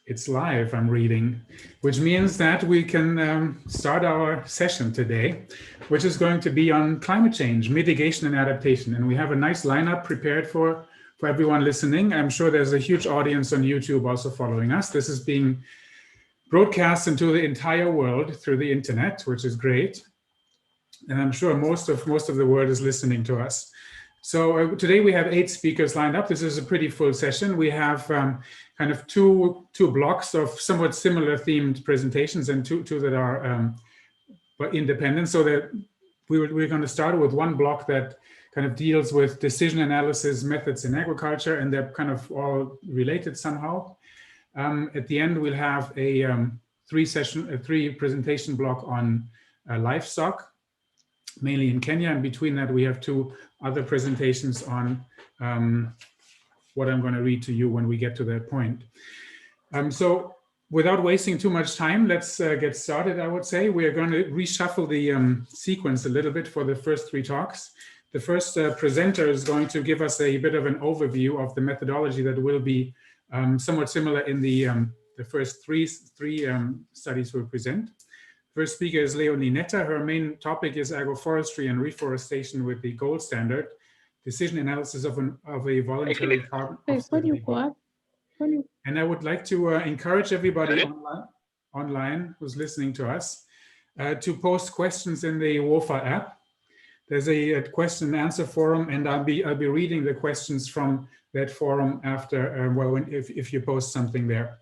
It's live, I'm reading, which means that we can start our session today, which is going to be on climate change, mitigation and adaptation. And we have a nice lineup prepared for everyone listening. I'm sure there's a huge audience on YouTube also following us. This is being broadcast into the entire world through the internet, which is great. And I'm sure most of the world is listening to us. So today we have 8 speakers lined up. This is a pretty full session. We have kind of two blocks of somewhat similar themed presentations and two that are but independent. So that we're going to start with one block that kind of deals with decision analysis methods in agriculture, and they're kind of all related somehow. At the end, we'll have a 3 presentation block on livestock, mainly in Kenya, and between that we have 2 other presentations on what I'm going to read to you when we get to that point. So without wasting too much time, let's get started. I would say we are going to reshuffle the sequence a little bit for the first 3 talks. The first presenter is going to give us a bit of an overview of the methodology that will be somewhat similar in the first three studies we'll present. First speaker is Leonie Netta. Her main topic is agroforestry and reforestation with the gold standard, decision analysis of a voluntary carbon offset. And I would like to encourage everybody online who's listening to us to post questions in the WOFA app. There's a question and answer forum, and I'll be reading the questions from that forum after, if you post something there.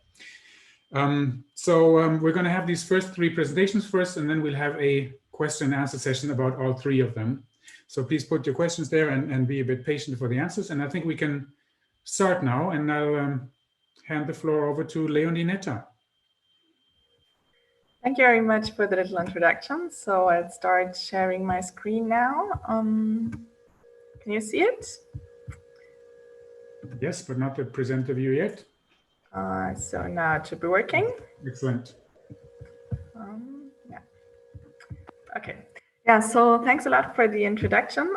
We're going to have these first 3 presentations first, and then we'll have a question and answer session about all 3 of them. So please put your questions there and be a bit patient for the answers. And I think we can start now, and I'll hand the floor over to Leonie Netta. Thank you very much for the little introduction. So I'll start sharing my screen now. Can you see it? Yes, but not the presenter view yet. So now it should be working. Excellent. Yeah. Okay. Yeah, so thanks a lot for the introduction.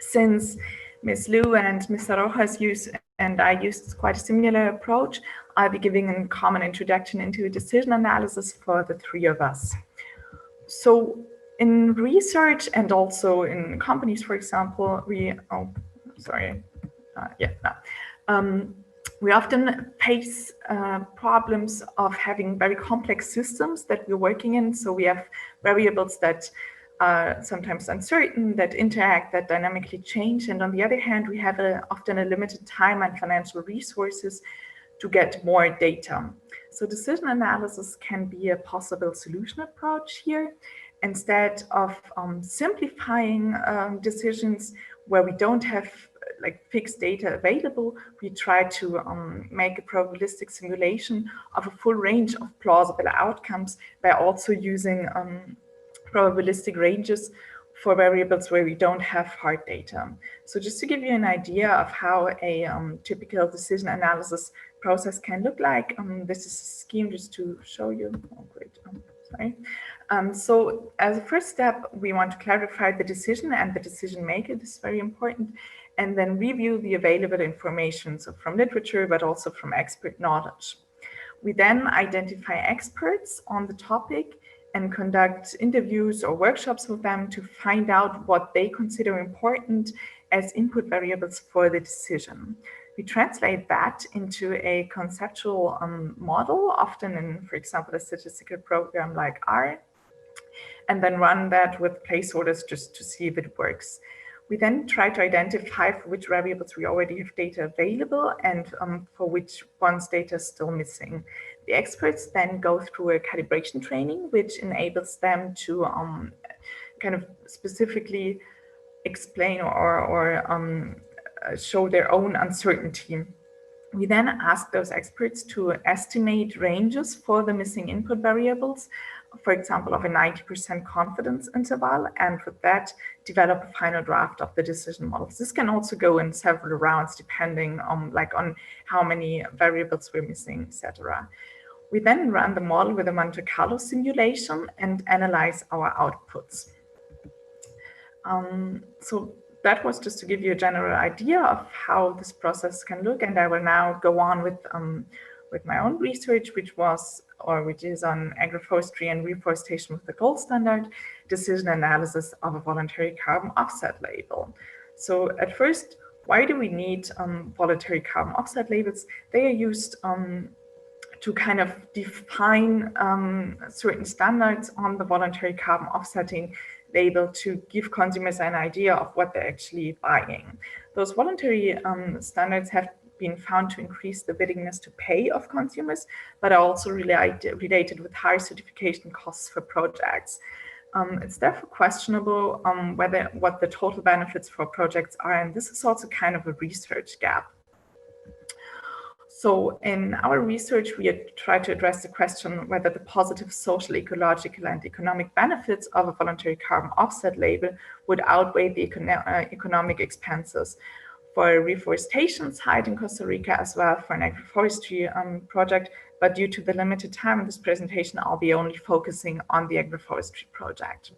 Since Ms. Liu and Mr. Rojas use and I used quite a similar approach, I'll be giving a common introduction into decision analysis for the 3 of us. So in research and also in companies, for example, we often face problems of having very complex systems that we're working in. So we have variables that are sometimes uncertain, that interact, that dynamically change. And on the other hand, we have often a limited time and financial resources to get more data. So decision analysis can be a possible solution approach here. Instead of simplifying decisions where we don't have fixed data available, we try to make a probabilistic simulation of a full range of plausible outcomes by also using probabilistic ranges for variables where we don't have hard data. So just to give you an idea of how a typical decision analysis process can look like, this is a scheme just to show you. Oh, great. Sorry. So as a first step, we want to clarify the decision and the decision maker. This is very important. And then review the available information, so from literature, but also from expert knowledge. We then identify experts on the topic and conduct interviews or workshops with them to find out what they consider important as input variables for the decision. We translate that into a conceptual model, often in, for example, a statistical program like R, and then run that with placeholders just to see if it works. We then try to identify for which variables we already have data available and for which ones data is still missing. The experts then go through a calibration training, which enables them to kind of specifically explain or show their own uncertainty. We then ask those experts to estimate ranges for the missing input variables, for example, of a 90% confidence interval, and with that, develop a final draft of the decision models. This can also go in several rounds, depending on how many variables we're missing, etc. We then run the model with a Monte Carlo simulation and analyze our outputs. So that was just to give you a general idea of how this process can look, and I will now go on with with my own research, which is on agroforestry and reforestation with the gold standard, decision analysis of a voluntary carbon offset label. So at first, why do we need voluntary carbon offset labels? They are used to kind of define certain standards on the voluntary carbon offsetting label to give consumers an idea of what they're actually buying. Those voluntary standards have been found to increase the willingness to pay of consumers, but are also related with higher certification costs for projects. It's therefore questionable what the total benefits for projects are, and this is also kind of a research gap. So in our research, we try to address the question whether the positive social, ecological, and economic benefits of a voluntary carbon offset label would outweigh the economic expenses for a reforestation site in Costa Rica, as well for an agroforestry project. But due to the limited time in this presentation, I'll be only focusing on the agroforestry project.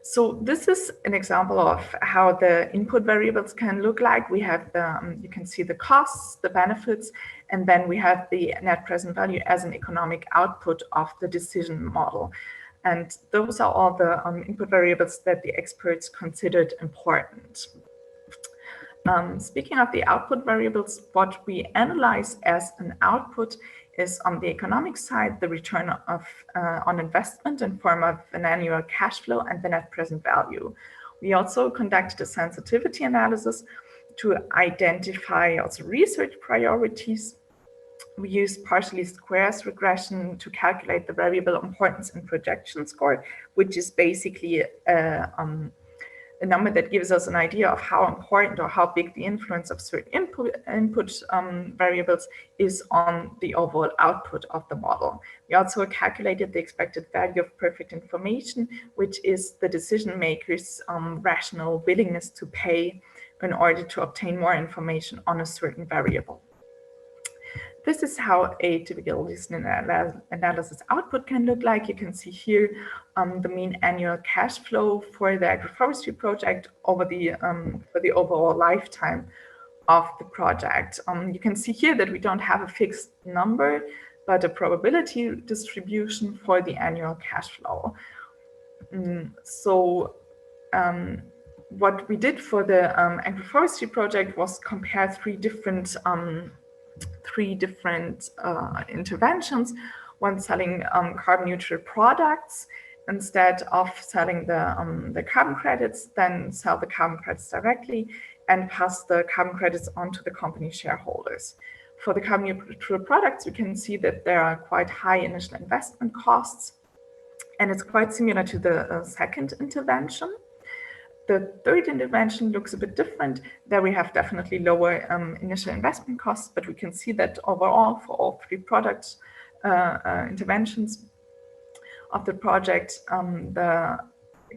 So this is an example of how the input variables can look like. We have you can see the costs, the benefits, and then we have the net present value as an economic output of the decision model. And those are all the input variables that the experts considered important. Speaking of the output variables, what we analyze as an output is on the economic side, the return on investment in form of an annual cash flow and the net present value. We also conducted a sensitivity analysis to identify also research priorities. We used partially squares regression to calculate the variable importance and projection score, which is basically a number that gives us an idea of how important or how big the influence of certain input variables is on the overall output of the model. We also calculated the expected value of perfect information, which is the decision maker's rational willingness to pay in order to obtain more information on a certain variable. This is how a typical listening analysis output can look like. You can see here the mean annual cash flow for the agroforestry project over for the overall lifetime of the project. You can see here that we don't have a fixed number, but a probability distribution for the annual cash flow. What we did for the agroforestry project was compare three different interventions. One selling carbon neutral products instead of selling the carbon credits, then sell the carbon credits directly and pass the carbon credits on to the company shareholders. For the carbon neutral products, we can see that there are quite high initial investment costs, and it's quite similar to the second intervention. The third intervention looks a bit different. There we have definitely lower initial investment costs, but we can see that overall for all three products interventions of the project, the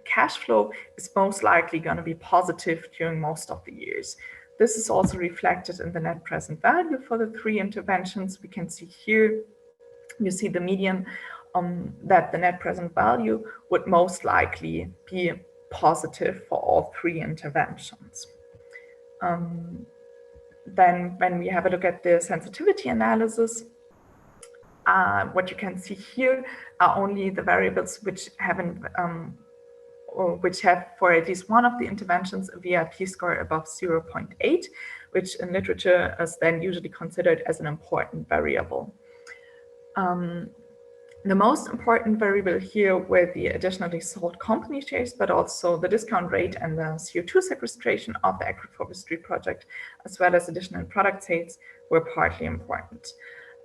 cash flow is most likely going to be positive during most of the years. This is also reflected in the net present value for the three interventions. We can see here, you see the median that the net present value would most likely be positive for all three interventions. Then when we have a look at the sensitivity analysis, what you can see here are only the variables which have for at least one of the interventions a VIP score above 0.8, which in literature is then usually considered as an important variable. The most important variable here were the additionally sold company shares, but also the discount rate and the CO2 sequestration of the agroforestry project, as well as additional product sales, were partly important.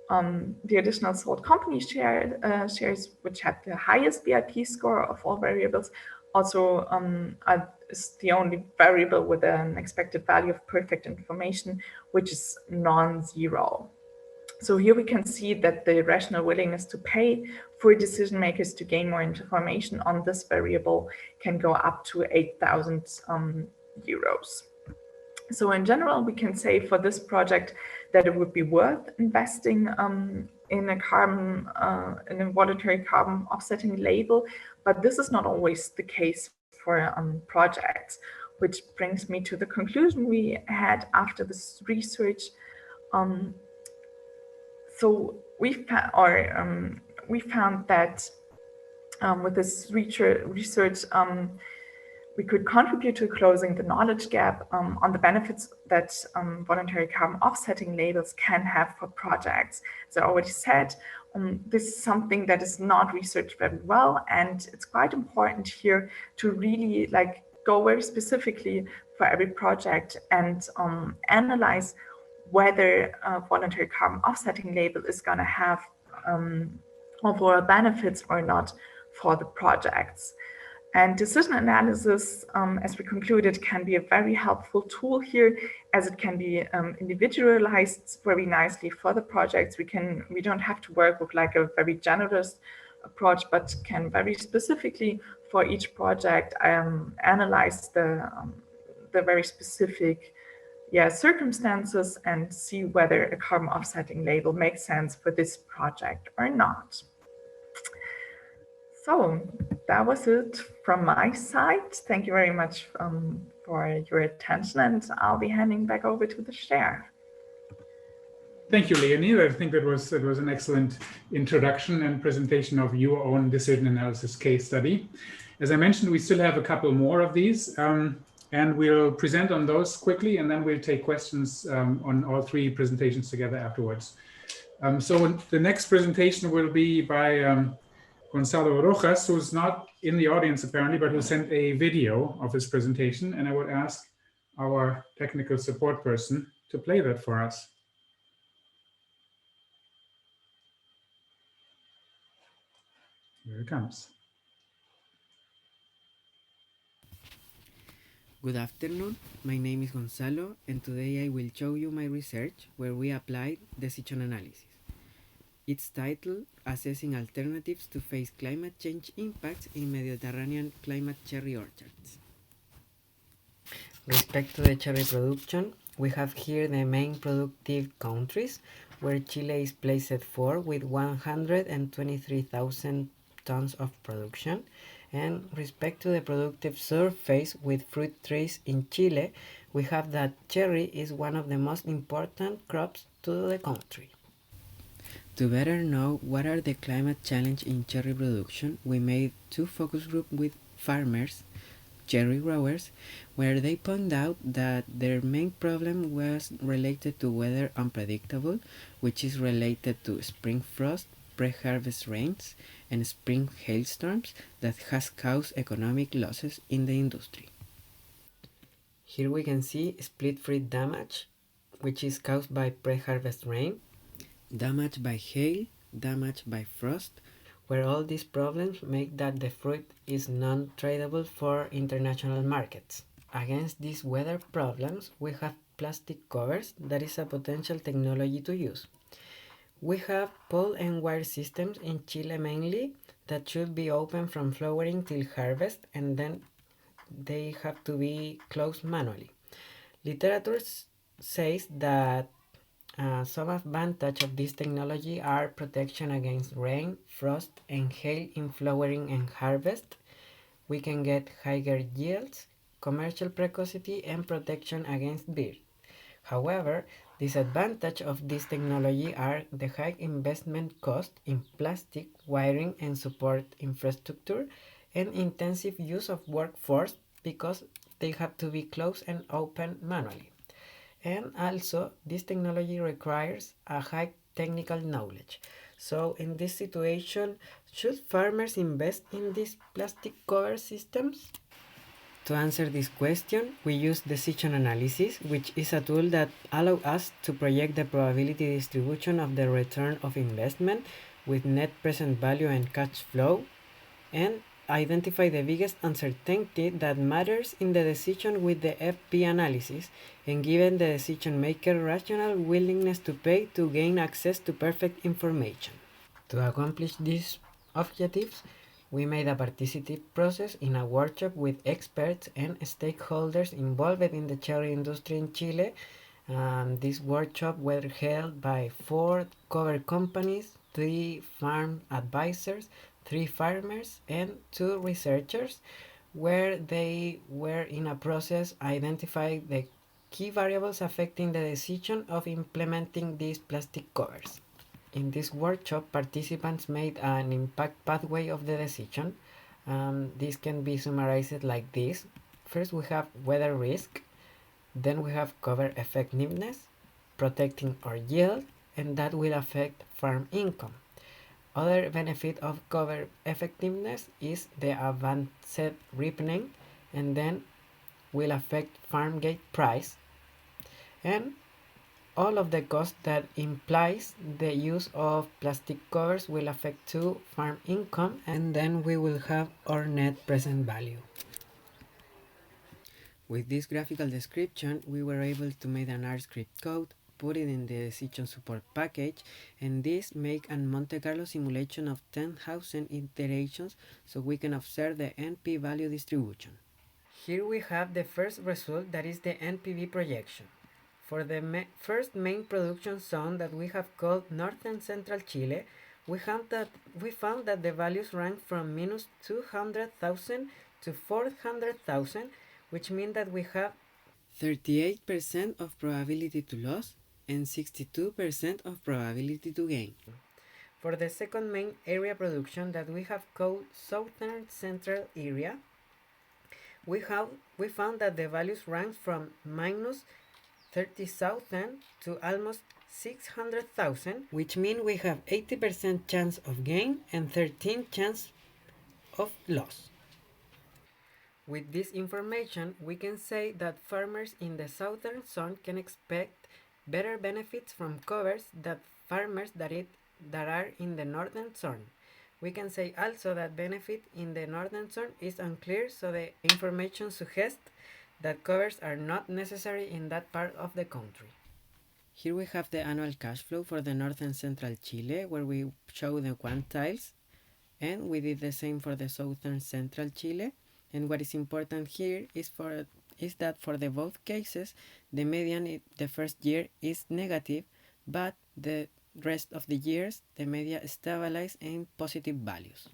The additional sold company shares, which had the highest VIP score of all variables, also is the only variable with an expected value of perfect information, which is non-zero. So here we can see that the rational willingness to pay for decision makers to gain more information on this variable can go up to 8,000 euros. So in general, we can say for this project that it would be worth investing in a voluntary carbon offsetting label, but this is not always the case for projects, which brings me to the conclusion we had after this research. Um, so we found that with this research, we could contribute to closing the knowledge gap on the benefits that voluntary carbon offsetting labels can have for projects. As I already said, this is something that is not researched very well, and it's quite important here to really go very specifically for every project and analyze whether a voluntary carbon offsetting label is going to have overall benefits or not for the projects. And decision analysis, as we concluded, can be a very helpful tool here, as it can be individualized very nicely for the projects. We don't have to work with a very generous approach, but can very specifically for each project analyze the very specific circumstances and see whether a carbon offsetting label makes sense for this project or not. So that was it from my side. Thank you very much for your attention, and I'll be handing back over to the chair. Thank you, Leonie. I think that was an excellent introduction and presentation of your own decision analysis case study. As I mentioned, we still have a couple more of these, and we'll present on those quickly, and then we'll take questions on all three presentations together afterwards. So the next presentation will be by Gonzalo Rojas, who's not in the audience apparently, but who sent a video of his presentation, and I would ask our technical support person to play that for us. Here it comes. Good afternoon, my name is Gonzalo, and today I will show you my research where we applied decision analysis. It's titled Assessing Alternatives to Face Climate Change Impacts in Mediterranean Climate Cherry Orchards. Respect to the cherry production, we have here the main productive countries, where Chile is placed for with 123,000 tons of production. And respect to the productive surface with fruit trees in Chile, we have that cherry is one of the most important crops to the country. To better know what are the climate challenge in cherry production, we made two focus groups with farmers, cherry growers, where they point out that their main problem was related to weather unpredictable, which is related to spring frost, pre-harvest rains, and spring hailstorms that has caused economic losses in the industry. Here we can see split fruit damage, which is caused by pre-harvest rain, damage by hail, damage by frost, where all these problems make that the fruit is non-tradable for international markets. Against these weather problems, we have plastic covers that is a potential technology to use. We have pole and wire systems in Chile mainly that should be open from flowering till harvest, and then they have to be closed manually. Literature says that some advantage of this technology are protection against rain, frost, and hail in flowering and harvest. We can get higher yields, commercial precocity, and protection against beard. However, disadvantage of this technology are the high investment cost in plastic, wiring, and support infrastructure, and intensive use of workforce because they have to be closed and open manually. And also, this technology requires a high technical knowledge. So in this situation, should farmers invest in these plastic cover systems? To answer this question, we use decision analysis, which is a tool that allows us to project the probability distribution of the return of investment with net present value and cash flow, and identify the biggest uncertainty that matters in the decision with the FP analysis, and given the decision maker rational willingness to pay to gain access to perfect information. To accomplish these objectives, we made a participative process in a workshop with experts and stakeholders involved in the cherry industry in Chile. This workshop were held by 4 cover companies, 3 farm advisors, 3 farmers, and 2 researchers, where they were in a process identifying the key variables affecting the decision of implementing these plastic covers. In this workshop, participants made an impact pathway of the decision. This can be summarized like this. First, we have weather risk. Then we have cover effectiveness, protecting our yield, and that will affect farm income. Other benefit of cover effectiveness is the advanced ripening, and then will affect farm gate price, and all of the cost that implies the use of plastic covers will affect to farm income, and then we will have our net present value. With this graphical description, we were able to make an R script code, put it in the decision support package, and this make an Monte Carlo simulation of 10,000 iterations so we can observe the NP value distribution. Here we have the first result, that is the NPV projection. For the first main production zone that we have called Northern Central Chile, we found that the values rank from minus 200,000 to 400,000, which means that we have 38% of probability to loss and 62% of probability to gain. For the second main area production that we have called Southern Central Area, we found that the values rank from minus 30,000 to almost 600,000, which means we have 80% chance of gain and 13 chance of loss. With this information, we can say that farmers in the southern zone can expect better benefits from covers than farmers that are in the northern zone. We can say also that benefit in the northern zone is unclear, so the information suggests that covers are not necessary in that part of the country. Here we have the annual cash flow for the northern central Chile, where we show the quantiles, and we did the same for the southern central Chile. And what is important here is that for the both cases, the median the first year is negative, but the rest of the years the media stabilize in positive values.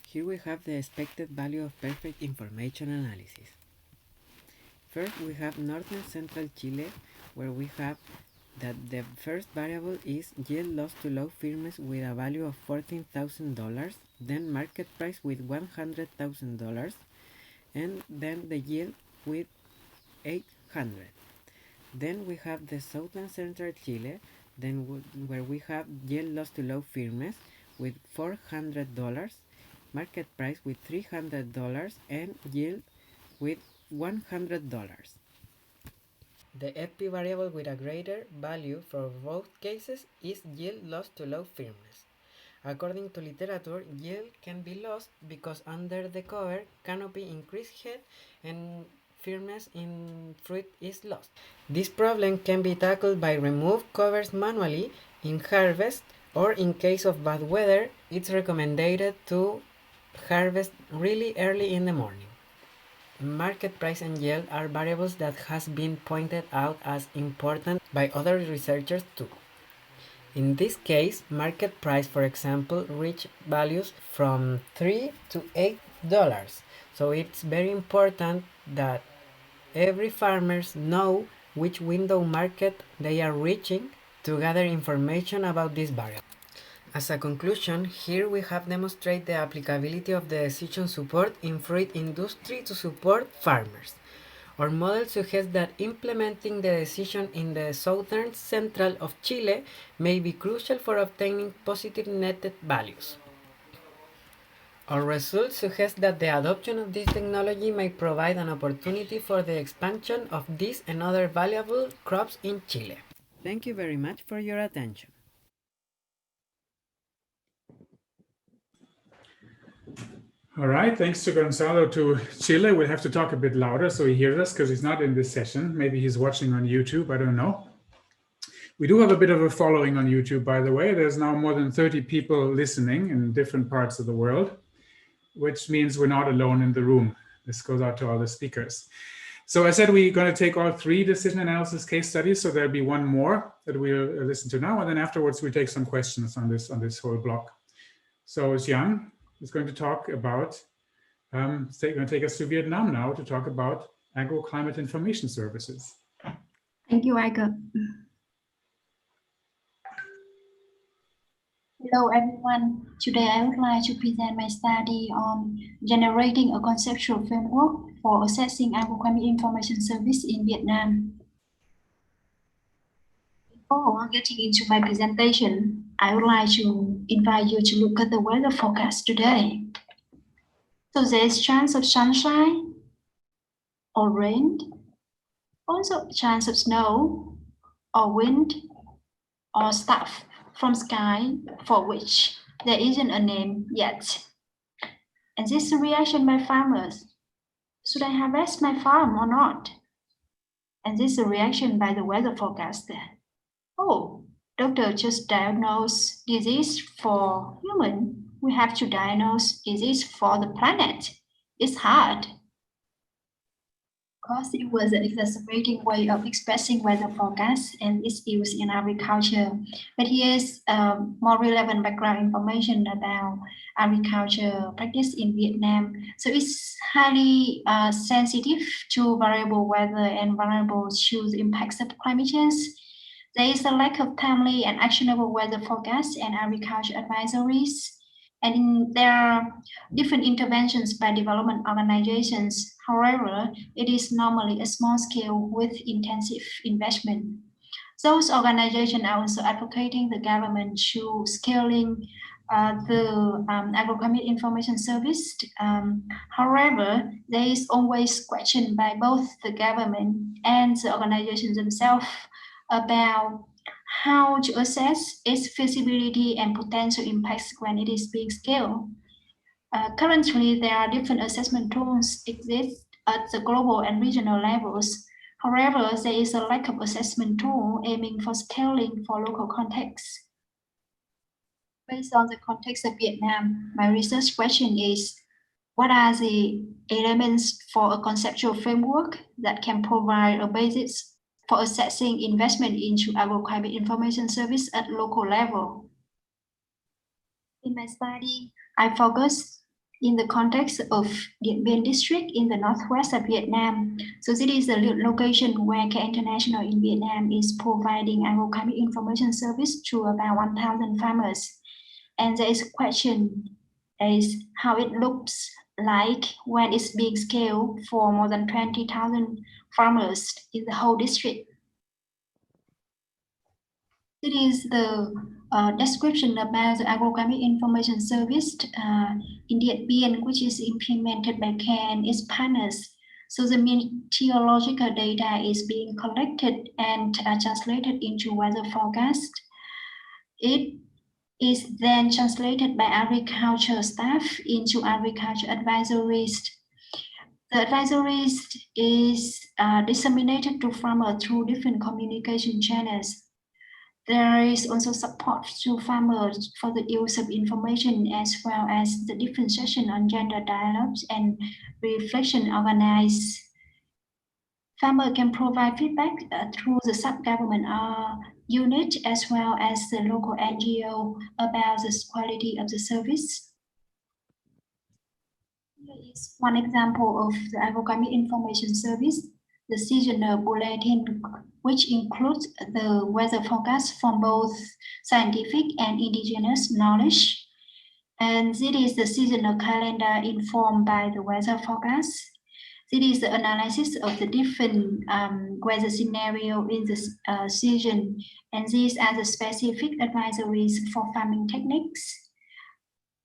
Here we have the expected value of perfect information analysis. First, we have northern central Chile, where we have that the first variable is yield loss to low firmness with a value of $14,000, then market price with $100,000, and then the yield with 800. Then we have the southern central Chile, where we have yield loss to low firmness with $400, market price with $300, and yield with $100. The FP variable with a greater value for both cases is yield loss to low firmness. According to literature, yield can be lost because under the cover, canopy increased head and firmness in fruit is lost. This problem can be tackled by remove covers manually in harvest, or in case of bad weather, it's recommended to harvest really early in the morning. Market price and yield are variables that has been pointed out as important by other researchers too. In this case, market price, for example, reached values from $3 to $8. So it's very important that every farmers know which window market they are reaching to gather information about this variable. As a conclusion, here we have demonstrated the applicability of the decision support in fruit industry to support farmers. Our model suggests that implementing the decision in the southern central of Chile may be crucial for obtaining positive netted values. Our results suggest that the adoption of this technology may provide an opportunity for the expansion of these and other valuable crops in Chile. Thank you very much for your attention. All right, thanks to Gonzalo to Chile. We'll have to talk a bit louder so he hears us, because he's not in this session. Maybe he's watching on YouTube, I don't know. We do have a bit of a following on YouTube, by the way. There's now more than 30 people listening in different parts of the world, which means we're not alone in the room. This goes out to all the speakers. So I said we're going to take all 3 decision analysis case studies, so there'll be one more that we'll listen to now, and then afterwards we take some questions on this whole block. So Xiang is going to talk about, going to take us to Vietnam now to talk about Agroclimate Information Services. Thank you, Michael. Hello, everyone. Today, I would like to present my study on generating a conceptual framework for assessing agroclimate information service in Vietnam. Before getting into my presentation, I would like to invite you to look at the weather forecast today. So there's chance of sunshine or rain, also chance of snow or wind or stuff from sky for which there isn't a name yet. And this is a reaction by farmers. Should I harvest my farm or not? And this is a reaction by the weather forecaster. Oh, doctor just diagnosed disease for human. We have to diagnose disease for the planet. It's hard. Of course, it was an exacerbating way of expressing weather forecast and its use in agriculture. But here's more relevant background information about agriculture practice in Vietnam. So it's highly sensitive to variable weather and vulnerable to the impacts of climate change. There is a lack of timely and actionable weather forecasts and agriculture advisories. And there are different interventions by development organizations. However, it is normally a small scale with intensive investment. Those organizations are also advocating the government to scaling the agroclimate information service. However, there is always question by both the government and the organizations themselves about how to assess its feasibility and potential impacts when it is being scaled. Currently, there are different assessment tools exist at the global and regional levels. However, there is a lack of assessment tool aiming for scaling for local contexts. Based on the context of Vietnam, my research question is, what are the elements for a conceptual framework that can provide a basis for assessing investment into agroclimate information service at local level? In my study, I focus in the context of Điện Biên district in the northwest of Vietnam. So this is the location where Care International in Vietnam is providing agroclimate information service to about 1,000 farmers. And there is a question is how it looks like when it's being scaled for more than 20,000 farmers in the whole district. It is the description about the agroclimate information service in Điện Biên, which is implemented by CARE and its partners. So the meteorological data is being collected and translated into weather forecast. It is then translated by agriculture staff into agriculture advisories. The advisories is disseminated to farmers through different communication channels. There is also support to farmers for the use of information as well as the different sessions on gender dialogues and reflection organized. Farmers can provide feedback through the sub-government unit as well as the local NGO about the quality of the service. Here is one example of the agroclimate information service, the seasonal bulletin, which includes the weather forecast from both scientific and indigenous knowledge. And this is the seasonal calendar informed by the weather forecast. This is the analysis of the different weather scenario in the season, and these are the specific advisories for farming techniques.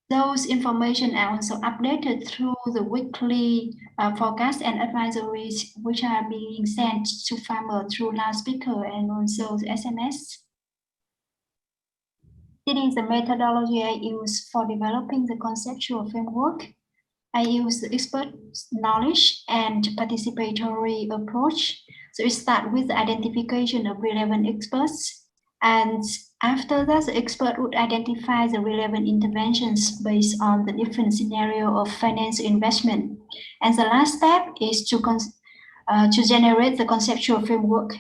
Those information are also updated through the weekly forecast and advisories, which are being sent to farmers through loudspeaker and also the SMS. It is the methodology I use for developing the conceptual framework. I use the expert knowledge and participatory approach. So we start with the identification of relevant experts. And after that, the expert would identify the relevant interventions based on the different scenario of financial investment. And the last step is to generate the conceptual framework.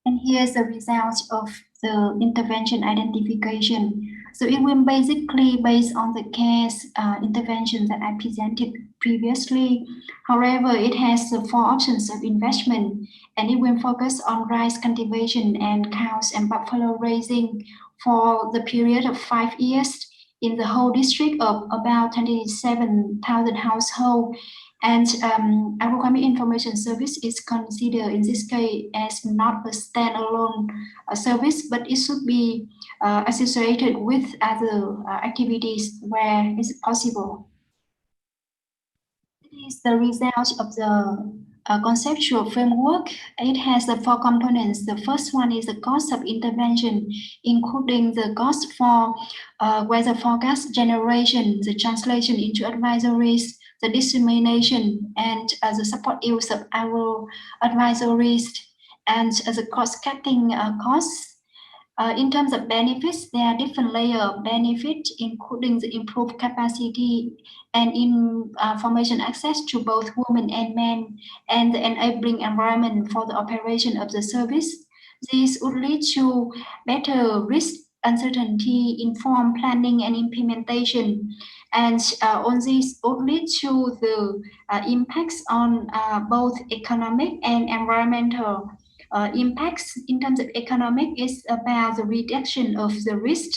And here's the results of the intervention identification. So it will basically based on the case intervention that I presented previously. However, it has the 4 options of investment, and it will focus on rice cultivation and cows and buffalo raising for the period of 5 years in the whole district of about 27,000 households. And Agricultural Information Service is considered in this case as not a standalone service, but it should be associated with other activities where it's possible. It is the result of the conceptual framework. It has the 4 components. The first one is the cost of intervention, including the cost for weather forecast generation, the translation into advisories, the dissemination, and the support use of our advisories, and the cost-cutting costs. In terms of benefits, there are different layers of benefit, including the improved capacity and information access to both women and men, and the enabling environment for the operation of the service. This would lead to better risk uncertainty, informed planning and implementation. And on this would lead to the impacts on both economic and environmental impacts. In terms of economic is about the reduction of the risk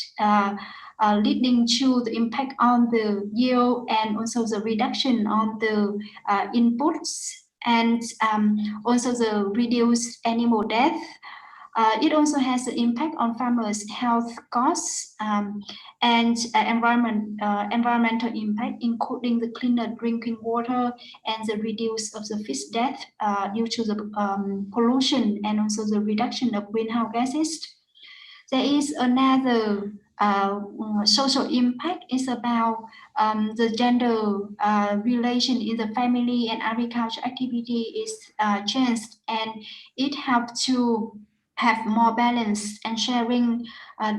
leading to the impact on the yield and also the reduction on the inputs, and also the reduced animal death. It also has an impact on farmers' health costs and environmental impact, including the cleaner drinking water and the reduce of the fish death due to the pollution, and also the reduction of greenhouse gases. There is another social impact. Is about the gender relation in the family and agriculture activity is changed, and it helps to have more balance and sharing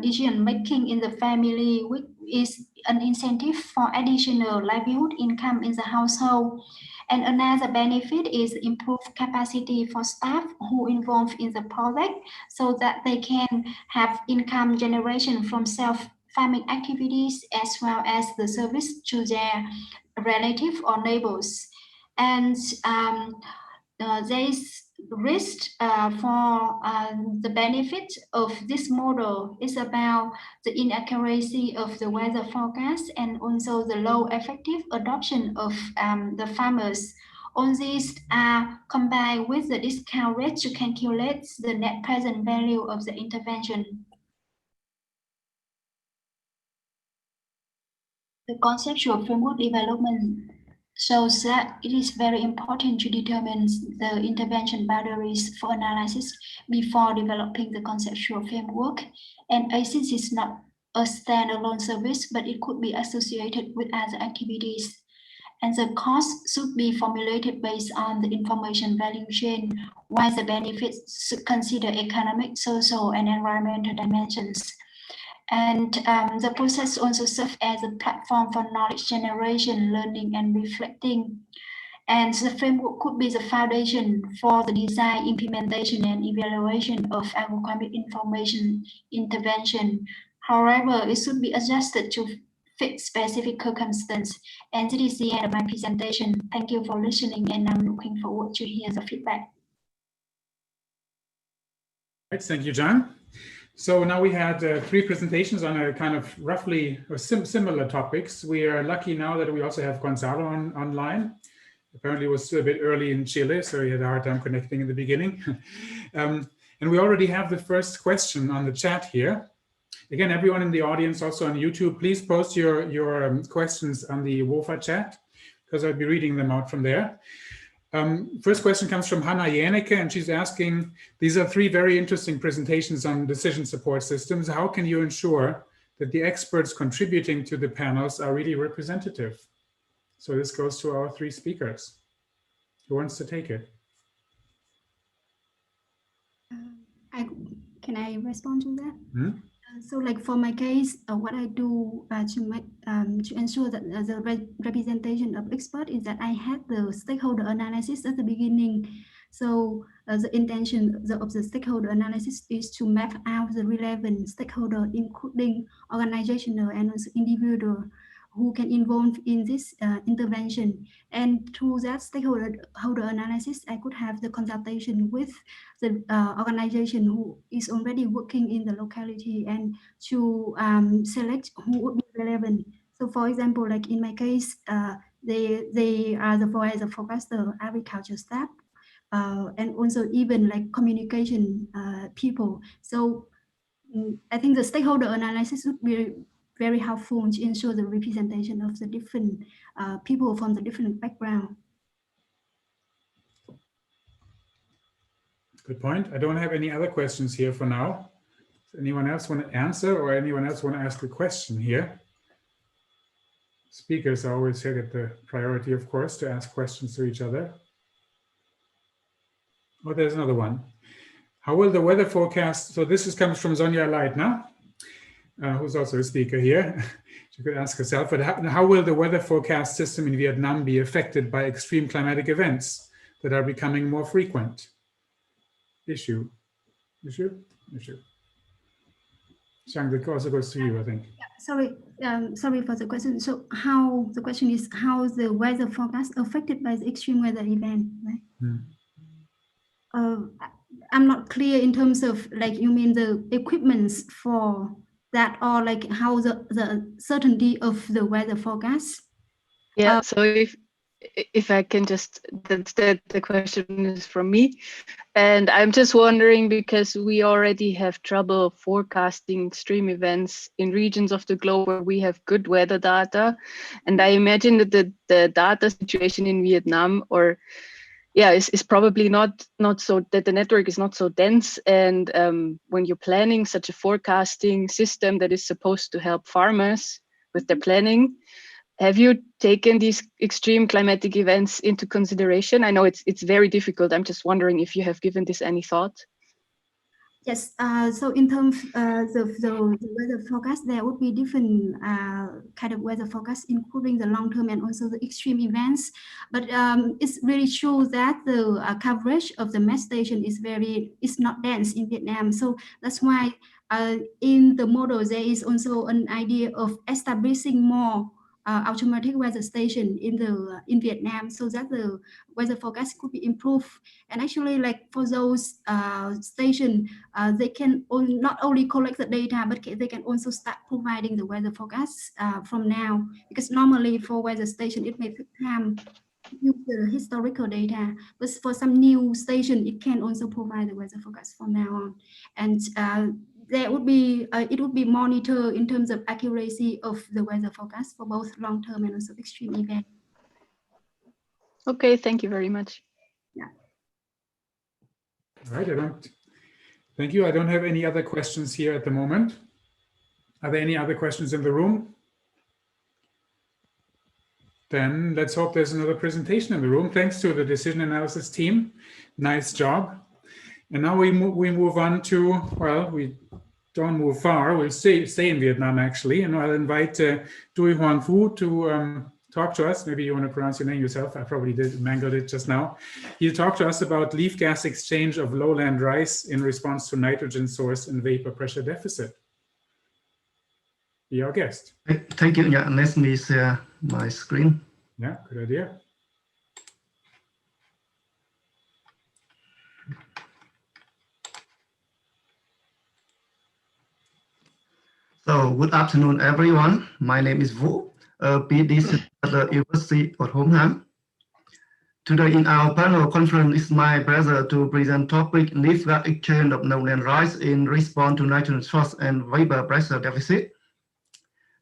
decision making in the family, which is an incentive for additional livelihood income in the household. And another benefit is improved capacity for staff who involved in the project, so that they can have income generation from self-farming activities as well as the service to their relative or neighbors. And there is risk for the benefit of this model is about the inaccuracy of the weather forecast and also the low effective adoption of the farmers. All these are combined with the discount rate to calculate the net present value of the intervention. The conceptual framework development shows that it is very important to determine the intervention boundaries for analysis before developing the conceptual framework. And ACES is not a standalone service, but it could be associated with other activities. And the cost should be formulated based on the information value chain, while the benefits should consider economic, social, and environmental dimensions. And the process also serves as a platform for knowledge generation, learning, and reflecting. And the framework could be the foundation for the design, implementation, and evaluation of agricultural information intervention. However, it should be adjusted to fit specific circumstances. And this is the end of my presentation. Thank you for listening, and I'm looking forward to hear the feedback. Right, thank you, John. So now we had 3 presentations on a kind of roughly or similar topics. We are lucky now that we also have Gonzalo online. Apparently it was still a bit early in Chile, so he had a hard time connecting in the beginning. And we already have the first question on the chat here. Again, everyone in the audience, also on YouTube, please post your questions on the WOFA chat, because I'll be reading them out from there. First question comes from Hannah Janeke, and she's asking, these are 3 very interesting presentations on decision support systems. How can you ensure that the experts contributing to the panels are really representative? So this goes to our 3 speakers. Who wants to take it? Can I respond to that? Hmm? So, like for my case, what I do to ensure that the representation of expert is that I had the stakeholder analysis at the beginning So the intention of the stakeholder analysis is to map out the relevant stakeholder, including organizational and also individual, who can involve in this intervention. And through that stakeholder analysis, I could have the consultation with the organization who is already working in the locality and to select who would be relevant. So for example, like in my case, they are the voice of forecaster, agriculture staff, and also even like communication people. So I think the stakeholder analysis would be very helpful to ensure the representation of the different people from the different background. Good point. I don't have any other questions here for now. Does anyone else want to answer, or anyone else want to ask a question here? Speakers always get the priority, of course, to ask questions to each other. Oh, there's another one. How will the weather forecast, so this comes from Sonja Leitner, who's also a speaker here. She could ask herself, but how will the weather forecast system in Vietnam be affected by extreme climatic events that are becoming more frequent? Issue. Xiang, the also goes to you, I think. Sorry for the question. So the question is how the weather forecast affected by the extreme weather event, right? I'm not clear in terms of like, you mean the equipments for that, or like how the certainty of the weather forecast? Yeah, so if I can just, the question is from me. And I'm just wondering, because we already have trouble forecasting extreme events in regions of the globe where we have good weather data. And I imagine that the data situation in Vietnam, or is probably not so, that the network is not so dense. And when you're planning such a forecasting system that is supposed to help farmers with their planning, have you taken these extreme climatic events into consideration? I know it's very difficult. I'm just wondering if you have given this any thought. Yes, so in terms of the weather forecast, there would be different kind of weather forecast, including the long-term and also the extreme events. But it's really true that the coverage of the mass station is not dense in Vietnam. So that's why in the model, there is also an idea of establishing more automatic weather station in Vietnam, so that the weather forecast could be improved. And actually, like for those stations, they can not only collect the data, but they can also start providing the weather forecast from now. Because normally for weather station, it may take time to use the historical data, but for some new station, it can also provide the weather forecast from now on. And there would be it would be monitored in terms of accuracy of the weather forecast for both long-term and also extreme events. Okay, thank you very much. Yeah. All right, thank you. I don't have any other questions here at the moment. Are there any other questions in the room? Then let's hope there's another presentation in the room. Thanks to the decision analysis team. Nice job. And now we move on to, well, we don't move far. We'll stay in Vietnam, actually. And I'll invite Duy Hoang Phu to talk to us. Maybe you want to pronounce your name yourself. I probably mangled it just now. He'll talk to us about leaf gas exchange of lowland rice in response to nitrogen source and vapor pressure deficit. Be our guest. Thank you. Yeah, let me share my screen. Yeah, good idea. So, good afternoon, everyone. My name is Vũ, a PhD student at the University of Hồ Chí Minh. Today in our panel conference, it's my pleasure to present topic leaf gas exchange of lowland rice in response to nitrogen source and vapor pressure deficit.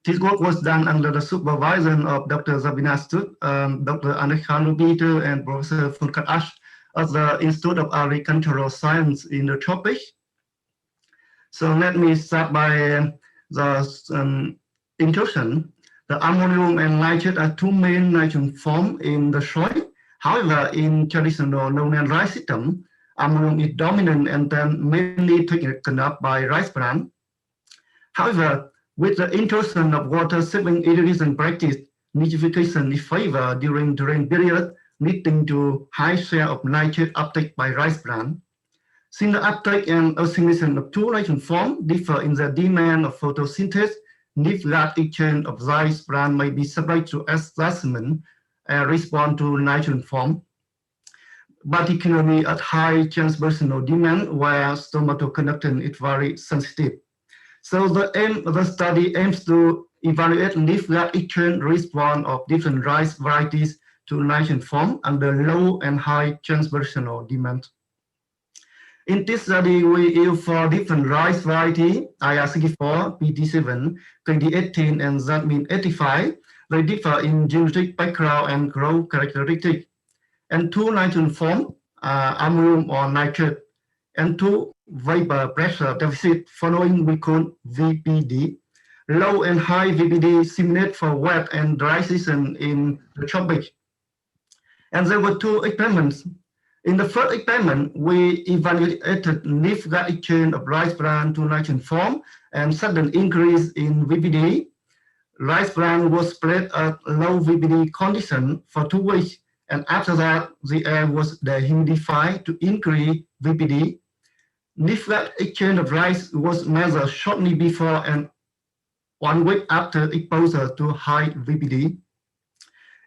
This work was done under the supervision of Dr. Zabina Stut, Dr. Alejandro Peter, and Professor Fulkat Ash at the Institute of Agricultural Science in the tropics. So let me start by the introduction. The ammonium and nitrate are two main nitrogen forms in the soil. However, in traditional lowland rice system, ammonium is dominant and then mainly taken up by rice plant. However, with the introduction of water saving irrigation practice, nitrification is favored during the rain period leading to high share of nitrate uptake by rice bran. Since the uptake and assimilation of two nitrogen forms differ in the demand of photosynthesis, leaf-guard exchange of rice bran may be subject to adjustment and respond to nitrogen form, particularly at high transversional demand where stomatoconductance is very sensitive. So the study aims to evaluate leaf-guard exchange response of different rice varieties to nitrogen form under low and high transversional demand. In this study, we use 4 different rice varieties, IR64, PT7, KD18, and Jasmine85. They differ in genetic background and growth characteristics. And 2 nitrogen forms, ammonium or nitrate, and 2 vapor pressure deficit following we call VPD. Low and high VPD simulate for wet and dry season in the tropics. And there were 2 experiments. In the first experiment, we evaluated leaf-guard exchange of rice bran to nitrogen form and sudden increase in VPD. Rice bran was spread at low VPD condition for 2 weeks, and after that, the air was dehumidified to increase VPD. Leaf-guard exchange of rice was measured shortly before and 1 week after exposure to high VPD.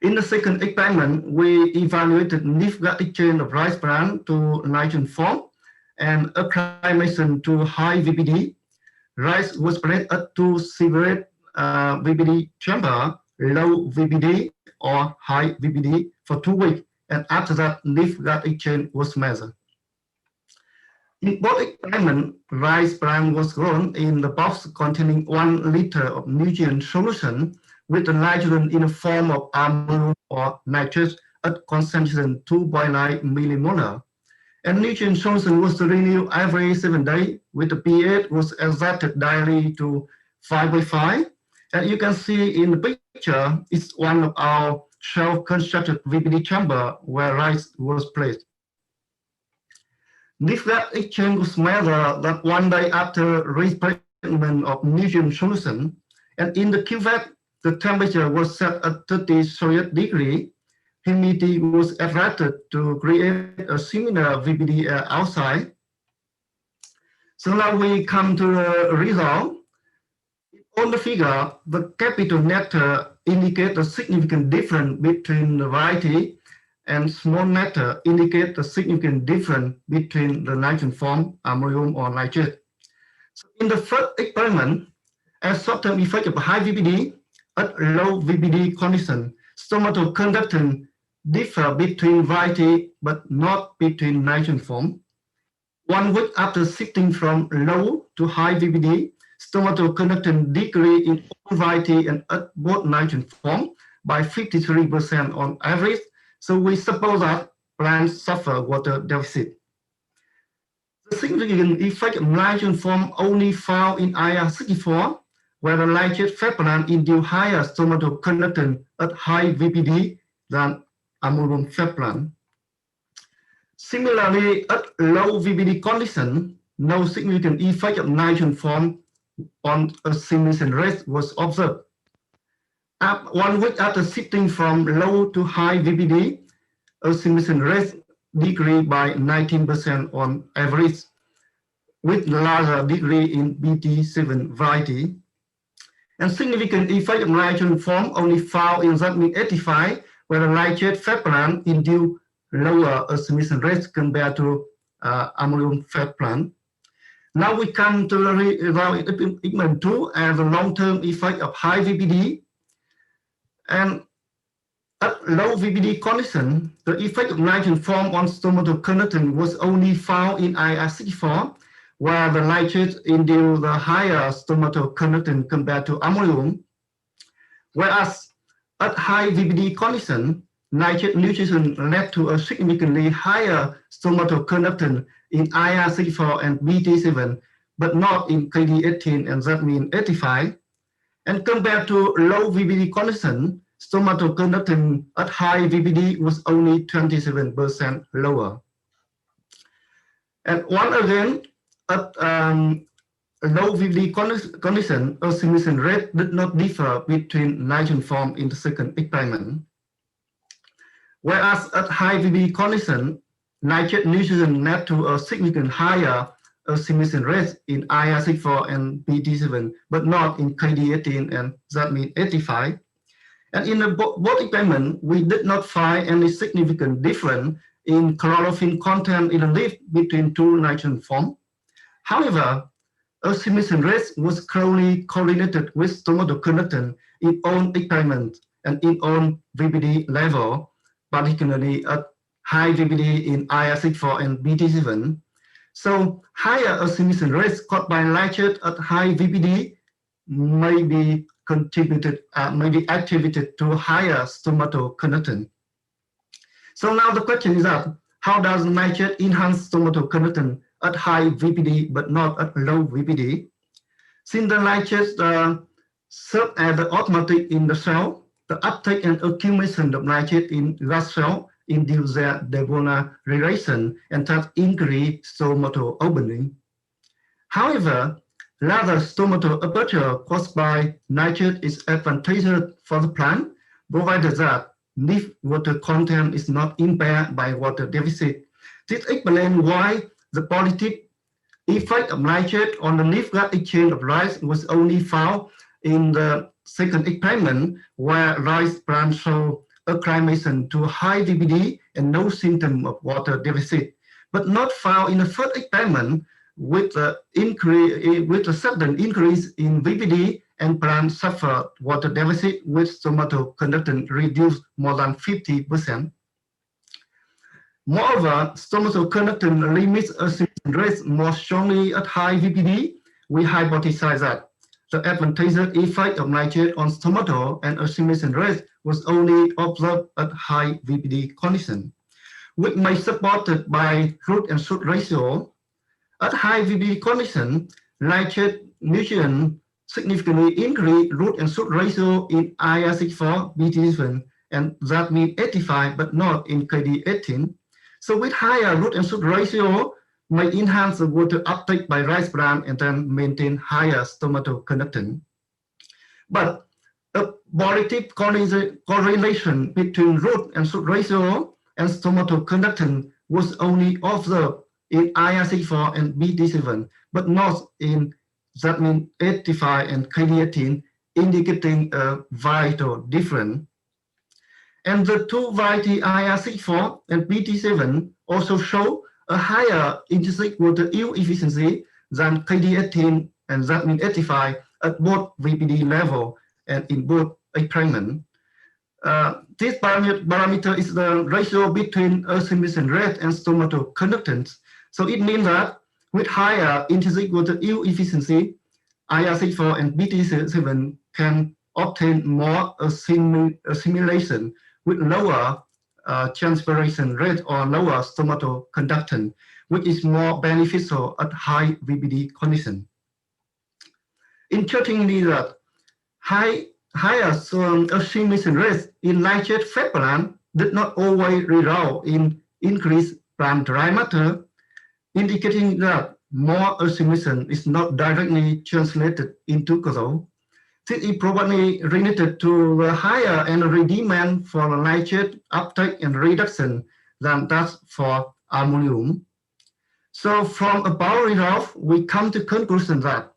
In the second experiment, we evaluated leaf-guard exchange of rice bran to nitrogen form and acclimation to high VPD. Rice was spread at 2 separate VPD chamber, low VPD or high VPD for 2 weeks, and after that, leaf-guard exchange was measured. In both experiments, rice bran was grown in the box containing 1 liter of nutrient solution with the nitrogen in the form of ammonium or nitrate at concentration 2.9 millimolar. And nutrient solution was renewed every 7 days with the pH was adjusted daily to 5.5. And you can see in the picture, it's one of our self-constructed VPD chamber where rice was placed. Leaf-guard exchange was measured that 1 day after replacement of nutrient solution, and in the cuvette, the temperature was set at 33 degrees. Humidity was adjusted to create a similar VPD air outside. So now we come to the result. On the figure, the capital matter indicates a significant difference between the variety, and small matter indicates a significant difference between the nitrogen form, ammonium or nitrate. So in the first experiment, a short-term effect of high VPD at low VPD condition, stomatoconductance differ between variety but not between nitrogen form. 1 week after shifting from low to high VPD, stomatoconductance decreased in all variety and at both nitrogen form by 53% on average. So we suppose that plants suffer water deficit. The significant effect of nitrogen form only found in IR64, where the nitrate fat plant induce higher stomatoconductance at high VPD than ammonium fat plant. Similarly, at low VPD condition, no significant effect of nitrogen form on assimilation rate was observed. 1 week after shifting from low to high VPD, assimilation rate decreased by 19% on average, with larger degree in BT7 variety. And significant effect of nitrogen form only found in Jasmine85, where the nitrate fat plant induce lower assimilation rates compared to ammonium fat plant. Now we come to the experiment 2 and the long-term effect of high VPD. And at low VPD condition, the effect of nitrogen form on stomatoconductance was only found in IR64, where the nitrate induce the higher stomatoconductance compared to ammonium. Whereas at high VPD condition, nitrate nutrition led to a significantly higher stomatoconductance in IR64 and BT7, but not in KD18 and Jasmine85. And compared to low VPD condition, stomatoconductance at high VPD was only 27% lower. And once again, at low VPD condition, assimilation rate did not differ between nitrogen form in the second experiment. Whereas at high VBD condition, nitrate nutrition led to a significant higher assimilation rate in IR64 and BT7, but not in KD18 and that means 85. And in the both experiments, we did not find any significant difference in chlorophyll content in the leaf between two nitrogen forms. However, assimilation rate was closely correlated with stomatoconductance in all experiments and in all VBD level, particularly at high VBD in IR64 and BT7. So higher assimilation rates caused by nitrate at high VBD may be activated to higher stomatoconductance. So now the question is that how does nitrate enhance stomatoconductance at high VBD but not at low VBD? Since the nitrates serve as the osmotic in the cell, the uptake and accumulation of nitrate in that cell induce their devolarization and thus increase stomato opening. However, rather stomato aperture caused by nitrate is advantageous for the plant, provided that leaf water content is not impaired by water deficit. This explains why the positive effect of nitrate on the leaf gut exchange of rice was only found in the second experiment, where rice plants show acclimation to high VBD and no symptom of water deficit, but not found in the first experiment with a sudden increase in VBD and plants suffer water deficit with stomatoconductance reduced more than 50%. Moreover, stomatoconductance limits assimilation rates more strongly at high VBD. We hypothesize that the advantageous effect of nitrate on stomato and assimilation rates was only observed at high VBD condition, which may be supported by root and shoot ratio. At high VBD condition, nitrate nutrient significantly increase root and shoot ratio in IR64, BT7, and that means 85, but not in KD18. So with higher root and shoot ratio, may enhance the water uptake by rice plant and then maintain higher stomatoconductance. But a positive correlation between root and shoot ratio and stomatoconductance was only observed in IR64 and BT7, but not in that means 85 and KD18, indicating a vital difference. And the two variety IR64 and BT7 also show a higher intrinsic water yield efficiency than KD18 and that means 85 at both VBD level and in both experiments. This parameter is the ratio between assimilation rate and stomatoconductance. So it means that with higher intrinsic water yield efficiency, IR64 and BT7 can obtain more assimilation with lower transpiration rate or lower stomatoconductance, which is more beneficial at high VBD condition. Interestingly, that higher assimilation rates in nitrate fed plant did not always result in increased plant dry matter, indicating that more assimilation is not directly translated into growth. This is probably related to the higher energy demand for nitrate uptake and reduction than that for ammonium. So from above results, we come to conclusion that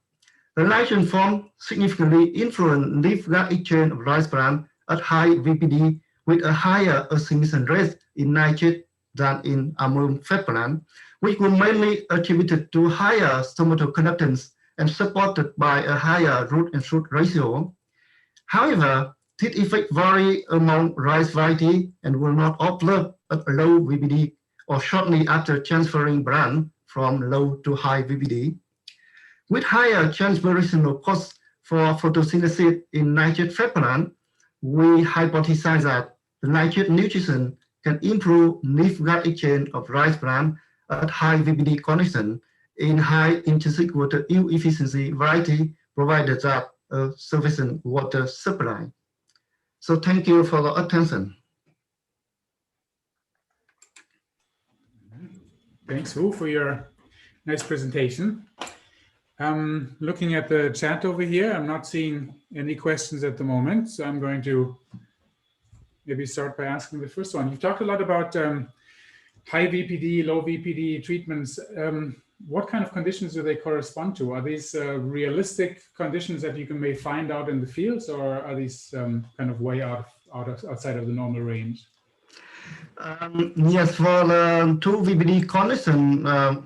the nitrogen form significantly influence leaf gut exchange of rice plant at high VBD with a higher assimilation rate in nitrate than in ammonium fed plant, which were mainly attributed to higher stomatoconductance and supported by a higher root and shoot ratio. However, this effect vary among rice variety and will not observed at low VBD or shortly after transferring brand from low to high VBD. With higher transpirational costs for photosynthesis in nitrate fed plant, we hypothesize that the nitrate nutrition can improve leaf gut exchange of rice plant at high VBD condition in high intrinsic water yield efficiency variety, provided that a sufficient water supply. So thank you for the attention. Thanks, Wu, for your nice presentation. Looking at the chat over here, I'm not seeing any questions at the moment, so I'm going to maybe start by asking the first one. You've talked a lot about high VPD, low VPD treatments. What kind of conditions do they correspond to? Are these realistic conditions that you may find out in the fields, or are these kind of way outside of the normal range? Yes, for the 2 VPD condition,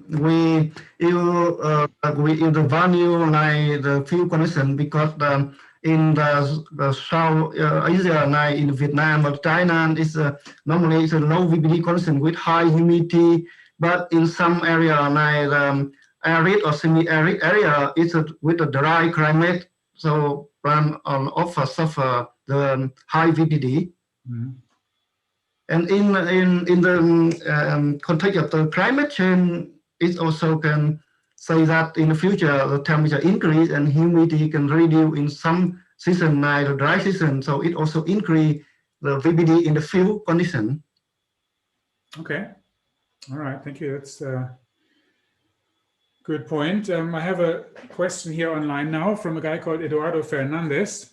we use the value like the few condition because in the South Asia, like in Vietnam or China, is normally it's a low VPD condition with high humidity, but in some area like arid or semi-arid area, it's with a dry climate, so often suffer the high VPD. Mm-hmm. And in the context of the climate change, it also can say that in the future the temperature increase and humidity can reduce in some season like the dry season. So it also increase the VPD in the field condition. Okay. All right. Thank you. That's a good point. I have a question here online now from a guy called Eduardo Fernandez.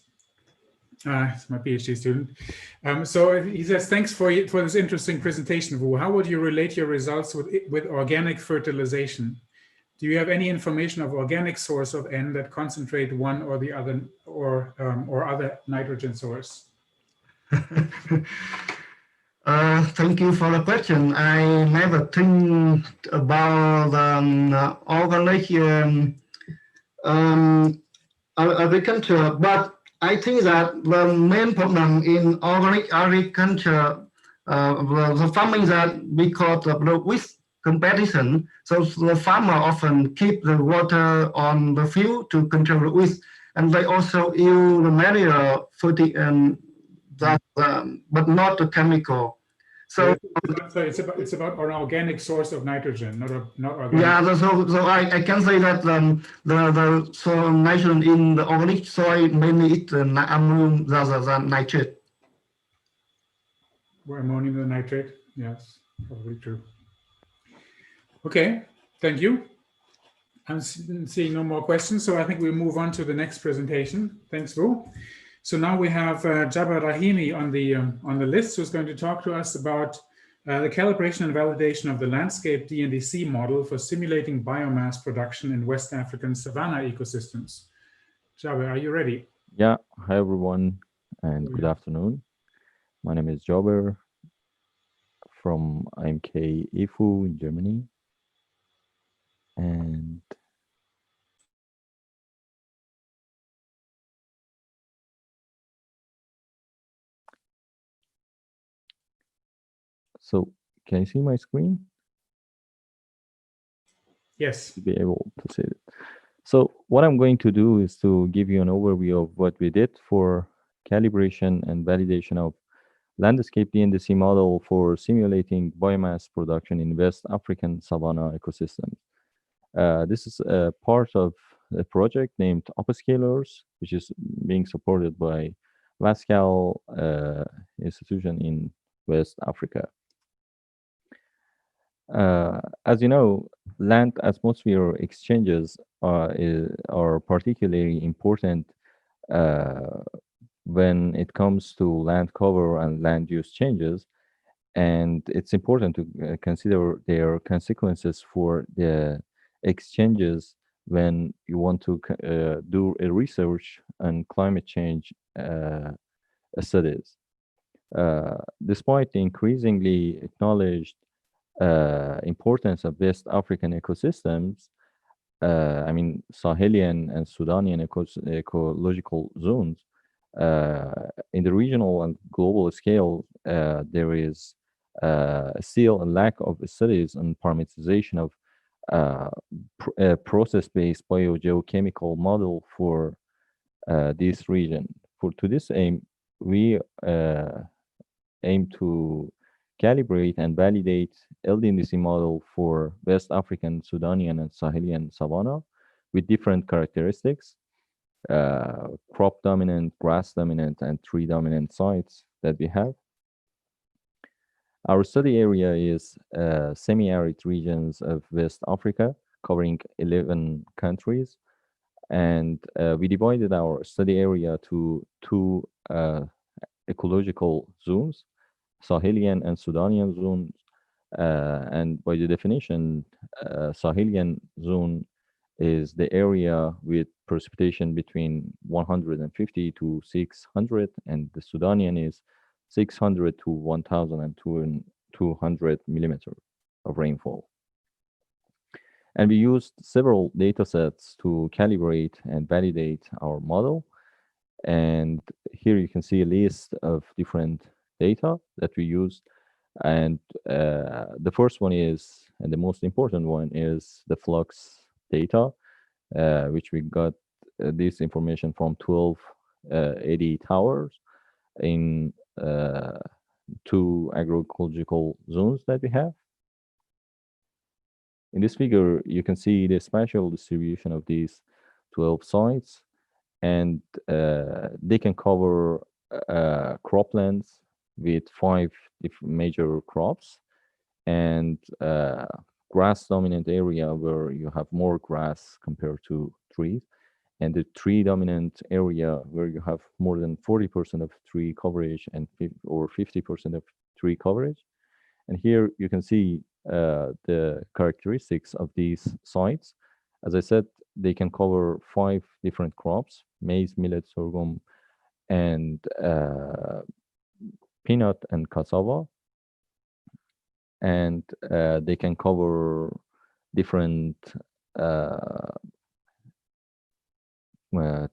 It's my PhD student. So he says, thanks for this interesting presentation, Wu. How would you relate your results with organic fertilization? Do you have any information of organic source of N that concentrate one or the other or other nitrogen source? Thank you for the question. I never think about organic agriculture, but I think that the main problem in organic agriculture, the farming that because of the with competition, so the farmer often keep the water on the field to control the weeds, and they also use the manure and that, but not the chemical. So it's about an organic source of nitrogen, not organic. Yeah, so I can say that the soil nitrogen in the organic soil mainly it's ammonium rather than nitrate. Or ammonium and nitrate, yes, probably true. Okay, thank you. I'm seeing no more questions, so I think we'll move on to the next presentation. Thanks, Wu. So now we have Jabbar Rahimi on the list, who's going to talk to us about the calibration and validation of the landscape DNDC model for simulating biomass production in West African savanna ecosystems. Jabbar, are you ready? Yeah, hi everyone, and good afternoon. My name is Jabbar from IMK IFU in Germany. And so, can you see my screen? Yes. To be able to see it. So what I'm going to do is to give you an overview of what we did for calibration and validation of landscape DNDC model for simulating biomass production in West African savanna ecosystems. This is a part of a project named Upscalers, which is being supported by Vascal institution in West Africa. As you know, land atmosphere exchanges are particularly important when it comes to land cover and land use changes. And it's important to consider their consequences for the exchanges when you want to do a research on climate change studies. Despite the increasingly acknowledged importance of West African ecosystems, I mean, Sahelian and Sudanian ecological zones, in the regional and global scale, there is still a lack of studies on parameterization of process-based biogeochemical model for this region. To this aim, we aim to calibrate and validate LDNDC model for West African, Sudanian, and Sahelian savanna with different characteristics, crop dominant, grass dominant, and tree dominant sites that we have. Our study area is semi-arid regions of West Africa, covering 11 countries. And we divided our study area to two ecological zones, Sahelian and Sudanian zones. And by the definition, Sahelian zone is the area with precipitation between 150 to 600, and the Sudanian is 600 to 1,200 millimeter of rainfall. And we used several data sets to calibrate and validate our model. And here you can see a list of different data that we used. And the first one is, and the most important one is the flux data, which we got this information from 12 AD towers in 2 agroecological zones that we have. In this figure, you can see the spatial distribution of these 12 sites, and they can cover croplands with 5 different major crops, and grass dominant area where you have more grass compared to trees, and the tree dominant area where you have more than 40% of tree coverage and or 50% of tree coverage. And here you can see the characteristics of these sites. As I said, they can cover 5 different crops: maize, millet, sorghum, and peanut and cassava. And they can cover different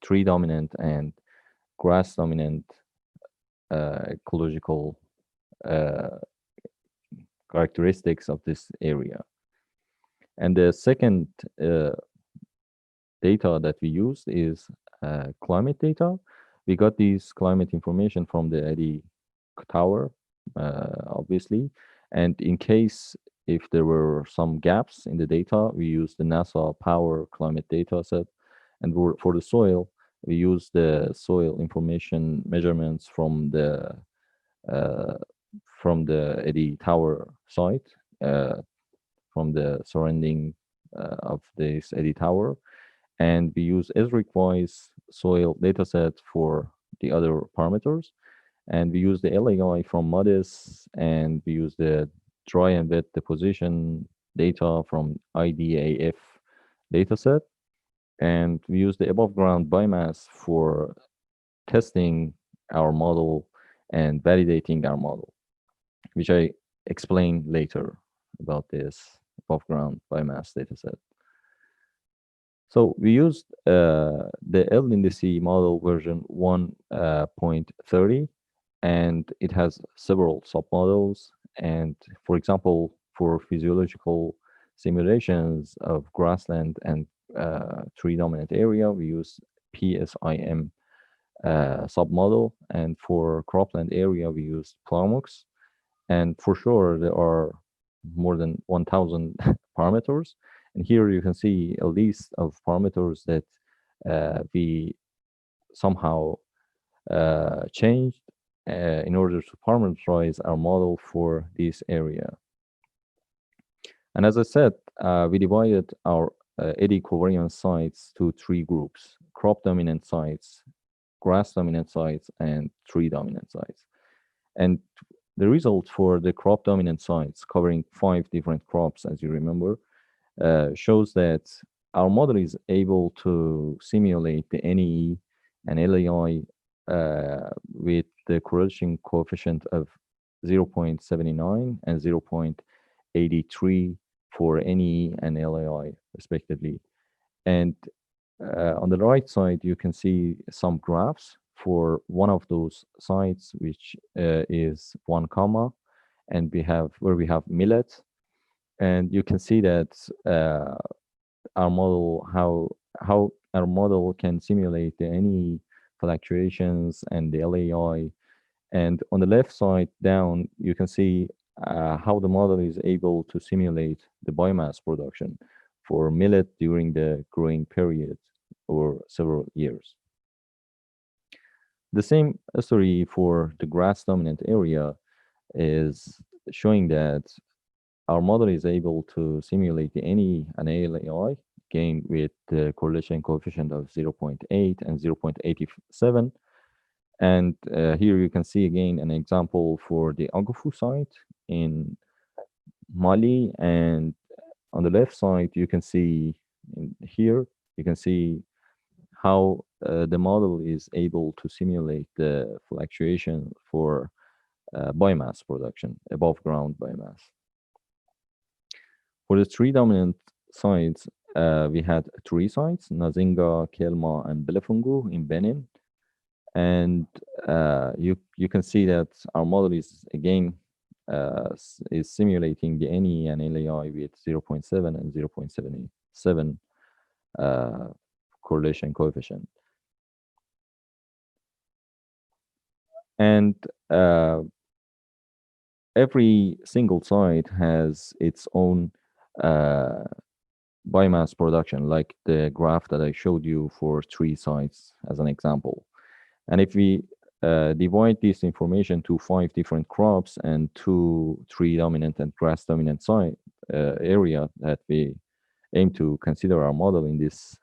tree dominant and grass dominant ecological characteristics of this area. And the second data that we used is climate data. We got these climate information from the AD tower, obviously. And in case if there were some gaps in the data, we used the NASA Power climate data set. And for the soil, we used the soil information measurements from the AD tower site, from the surrounding of this AD tower. And we use Esric-wise soil dataset for the other parameters. And we use the LAI from MODIS, and we use the dry and wet deposition data from IDAF dataset. And we use the above ground biomass for testing our model and validating our model, which I explain later about this above ground biomass dataset. So we used the LNDC model version 1.30, and it has several submodels. And for example, for physiological simulations of grassland and tree dominant area, we use PSIM submodel, and for cropland area, we use Plumux. And for sure, there are more than 1,000 parameters. And here you can see a list of parameters that we somehow changed in order to parameterize our model for this area. And as I said, we divided our AD covariance sites to 3 groups: crop dominant sites, grass dominant sites, and tree dominant sites. And the result for the crop dominant sites, covering 5 different crops, as you remember, shows that our model is able to simulate the NEE and LAI with the correlation coefficient of 0.79 and 0.83 for NEE and LAI, respectively. And on the right side, you can see some graphs for one of those sites, which is 1 comma, and where we have millet. And you can see that our model, how our model can simulate any fluctuations and the LAI. And on the left side down, you can see how the model is able to simulate the biomass production for millet during the growing period over several years. The same story for the grass dominant area is showing that our model is able to simulate the NE and ALAI, again with the correlation coefficient of 0.8 and 0.87. And here you can see again an example for the Agofu site in Mali. And on the left side, you can see here, you can see how the model is able to simulate the fluctuation for biomass production, above ground biomass. For the three dominant sites, we had three sites, Nazinga, Kelma, and Belefungu in Benin. And you can see that our model is again is simulating the NE and LAI with 0.7 and 0.77 correlation coefficient. And every single site has its own biomass production, like the graph that I showed you for three sites as an example. And if we divide this information to 5 different crops and 2 tree dominant and grass dominant site area that we aim to consider our model in this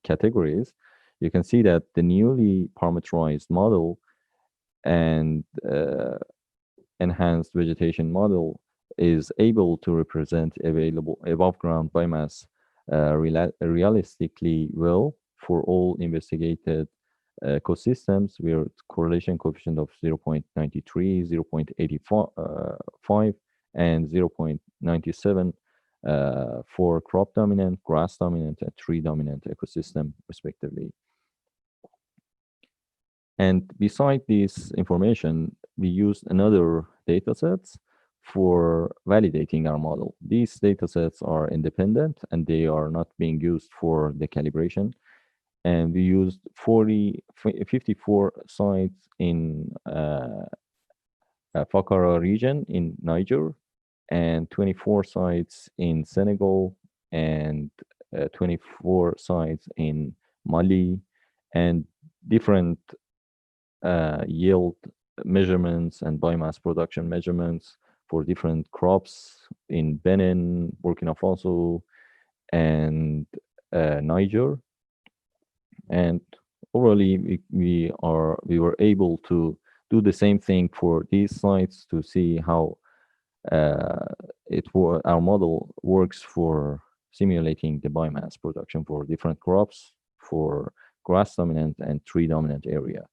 categories, you can see that the newly parameterized model and enhanced vegetation model is able to represent available above ground biomass realistically well for all investigated ecosystems with correlation coefficient of 0.93, 0.85, and 0.97 for crop dominant, grass dominant, and tree dominant ecosystem, respectively. And beside this information, we used another data sets for validating our model. These data sets are independent and they are not being used for the calibration. And we used 54 sites in Fakara region in Niger, and 24 sites in Senegal, and 24 sites in Mali, and different yield measurements and biomass production measurements for different crops in Benin, Burkina Faso, and Niger. And overall, we were able to do the same thing for these sites to see how our model works for simulating the biomass production for different crops, for grass dominant and tree dominant area.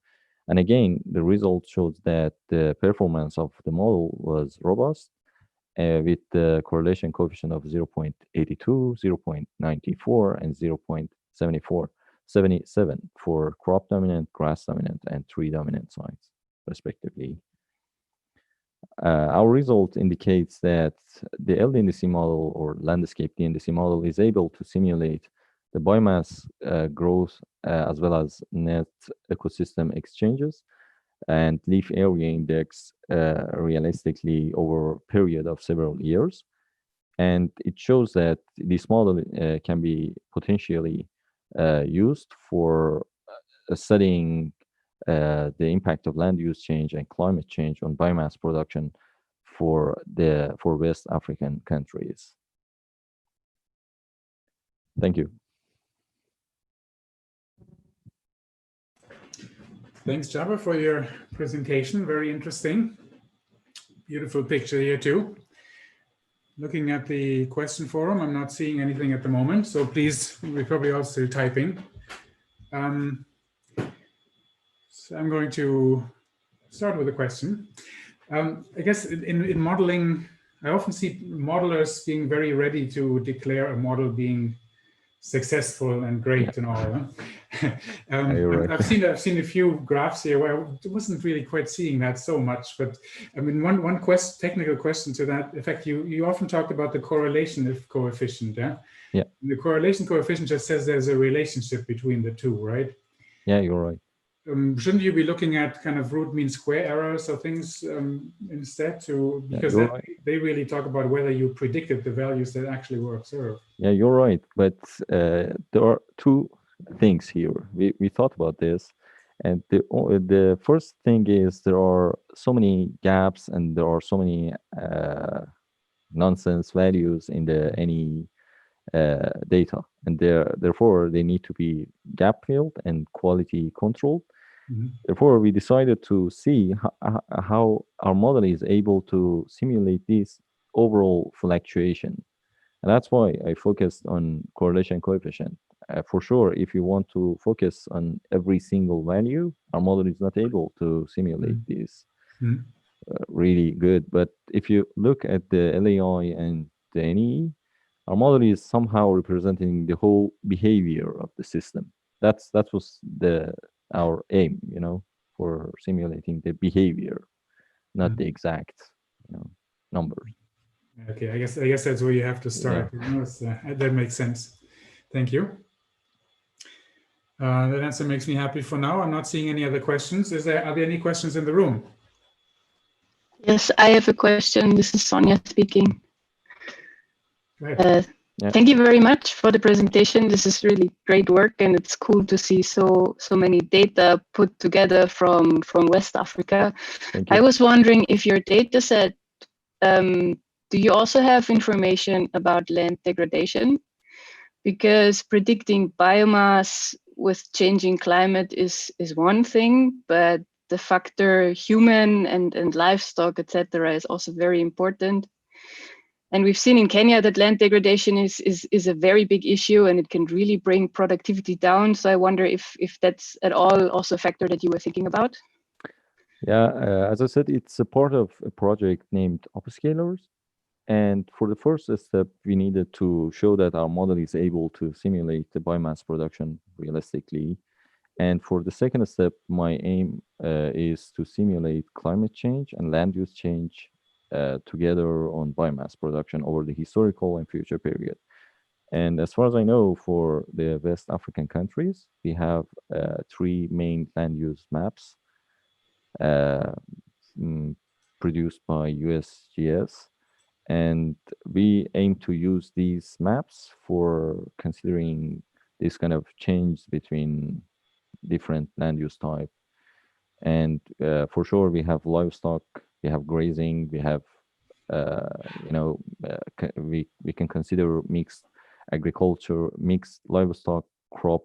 And again, the result shows that the performance of the model was robust with the correlation coefficient of 0.82, 0.94, and 0.77 for crop dominant, grass dominant, and tree dominant sites, respectively. Our result indicates that the LDNDC model or landscape DNDC model is able to simulate the biomass growth as well as net ecosystem exchanges and leaf area index realistically over a period of several years. And it shows that this model can be potentially used for studying the impact of land use change and climate change on biomass production for West African countries. Thank you. Thanks, Jabba, for your presentation. Very interesting. Beautiful picture here too. Looking at the question forum, I'm not seeing anything at the moment, so please, we're probably all still typing. So I'm going to start with a question. I guess in modeling, I often see modelers being very ready to declare a model being successful and great and all. Right. I've seen a few graphs here where I wasn't really quite seeing that so much, but I mean one technical question to that effect. You often talked about the correlation coefficient. Yeah. The correlation coefficient just says there's a relationship between the two, right? Yeah, you're right. Shouldn't you be looking at kind of root mean square errors or things instead because right. they really talk about whether you predicted the values that actually were observed. Yeah, you're right. But there are two things here. We thought about this. And the first thing is there are so many gaps and there are so many nonsense values in any data. And therefore, they need to be gap filled and quality controlled. Mhm. Therefore, we decided to see how our model is able to simulate this overall fluctuation. And that's why I focused on correlation coefficient. For sure, if you want to focus on every single value, our model is not able to simulate this Mhm. really good. But if you look at the LAI and the NE, our model is somehow representing the whole behavior of the system. That was our aim, for simulating the behavior, not the exact, numbers. Okay, I guess that's where you have to start. That makes sense. Thank you. That answer makes me happy for now. I'm not seeing any other questions. Are there any questions in the room? Yes, I have a question. This is Sonia speaking. Go ahead. Thank you very much for the presentation. This is really great work, and it's cool to see so many data put together from West Africa. Thank you. I was wondering if your data set, do you also have information about land degradation? Because predicting biomass with changing climate is one thing, but the factor human and livestock, etc., is also very important. And we've seen in Kenya that land degradation is a very big issue, and it can really bring productivity down. So I wonder if that's at all also a factor that you were thinking about. Yeah, as I said, it's a part of a project named Upscalers. And for the first step, we needed to show that our model is able to simulate the biomass production realistically. And for the second step, my aim is to simulate climate change and land use change together on biomass production over the historical and future period. And as far as I know, for the West African countries, we have 3 main land use maps produced by USGS. And we aim to use these maps for considering this kind of change between different land use type. And for sure, we have livestock, we have grazing, we have, we can consider mixed agriculture, mixed livestock crop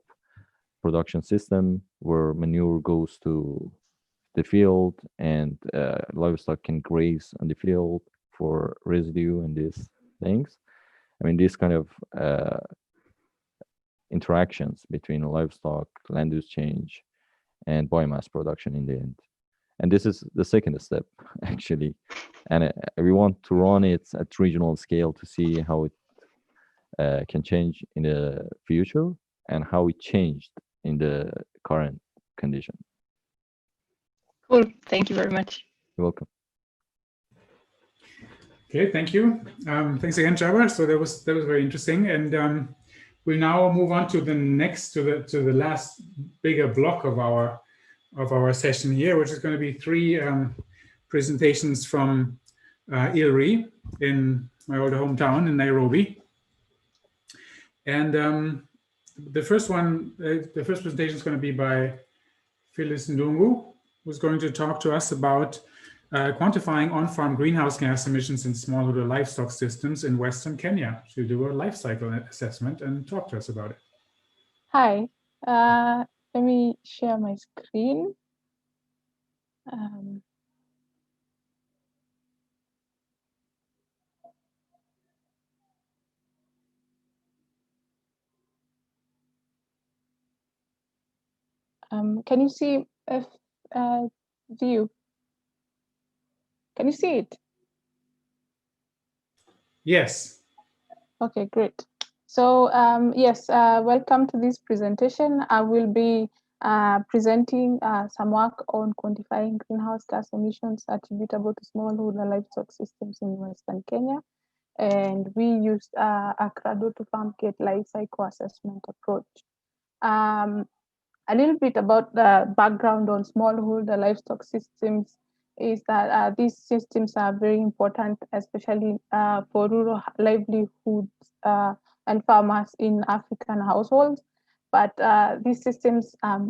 production system where manure goes to the field and livestock can graze on the field for residue and these things. I mean, these kind of interactions between livestock, land use change, and biomass production in the end. And this is the second step, actually. And we want to run it at regional scale to see how it can change in the future and how it changed in the current condition. Cool. Thank you very much. You're welcome. Okay, thank you. Thanks again, Jabbar. So that was very interesting. And we'll now move on to the next, to the last bigger block of our session here, which is going to be 3 presentations from ILRI in my old hometown in Nairobi. And the first presentation is going to be by Phyllis Ndungu, who's going to talk to us about quantifying on-farm greenhouse gas emissions in smallholder livestock systems in Western Kenya. She'll do a life cycle assessment and talk to us about it. Hi, let me share my screen. Can you see view? Can you see it? Yes. Okay, great. So yes, welcome to this presentation. I will be presenting some work on quantifying greenhouse gas emissions attributable to smallholder livestock systems in Western Kenya. And we used a cradle to farm gate life cycle assessment approach. A little bit about the background on smallholder livestock systems is that these systems are very important, especially for rural livelihoods and farmers in African households. But these systems are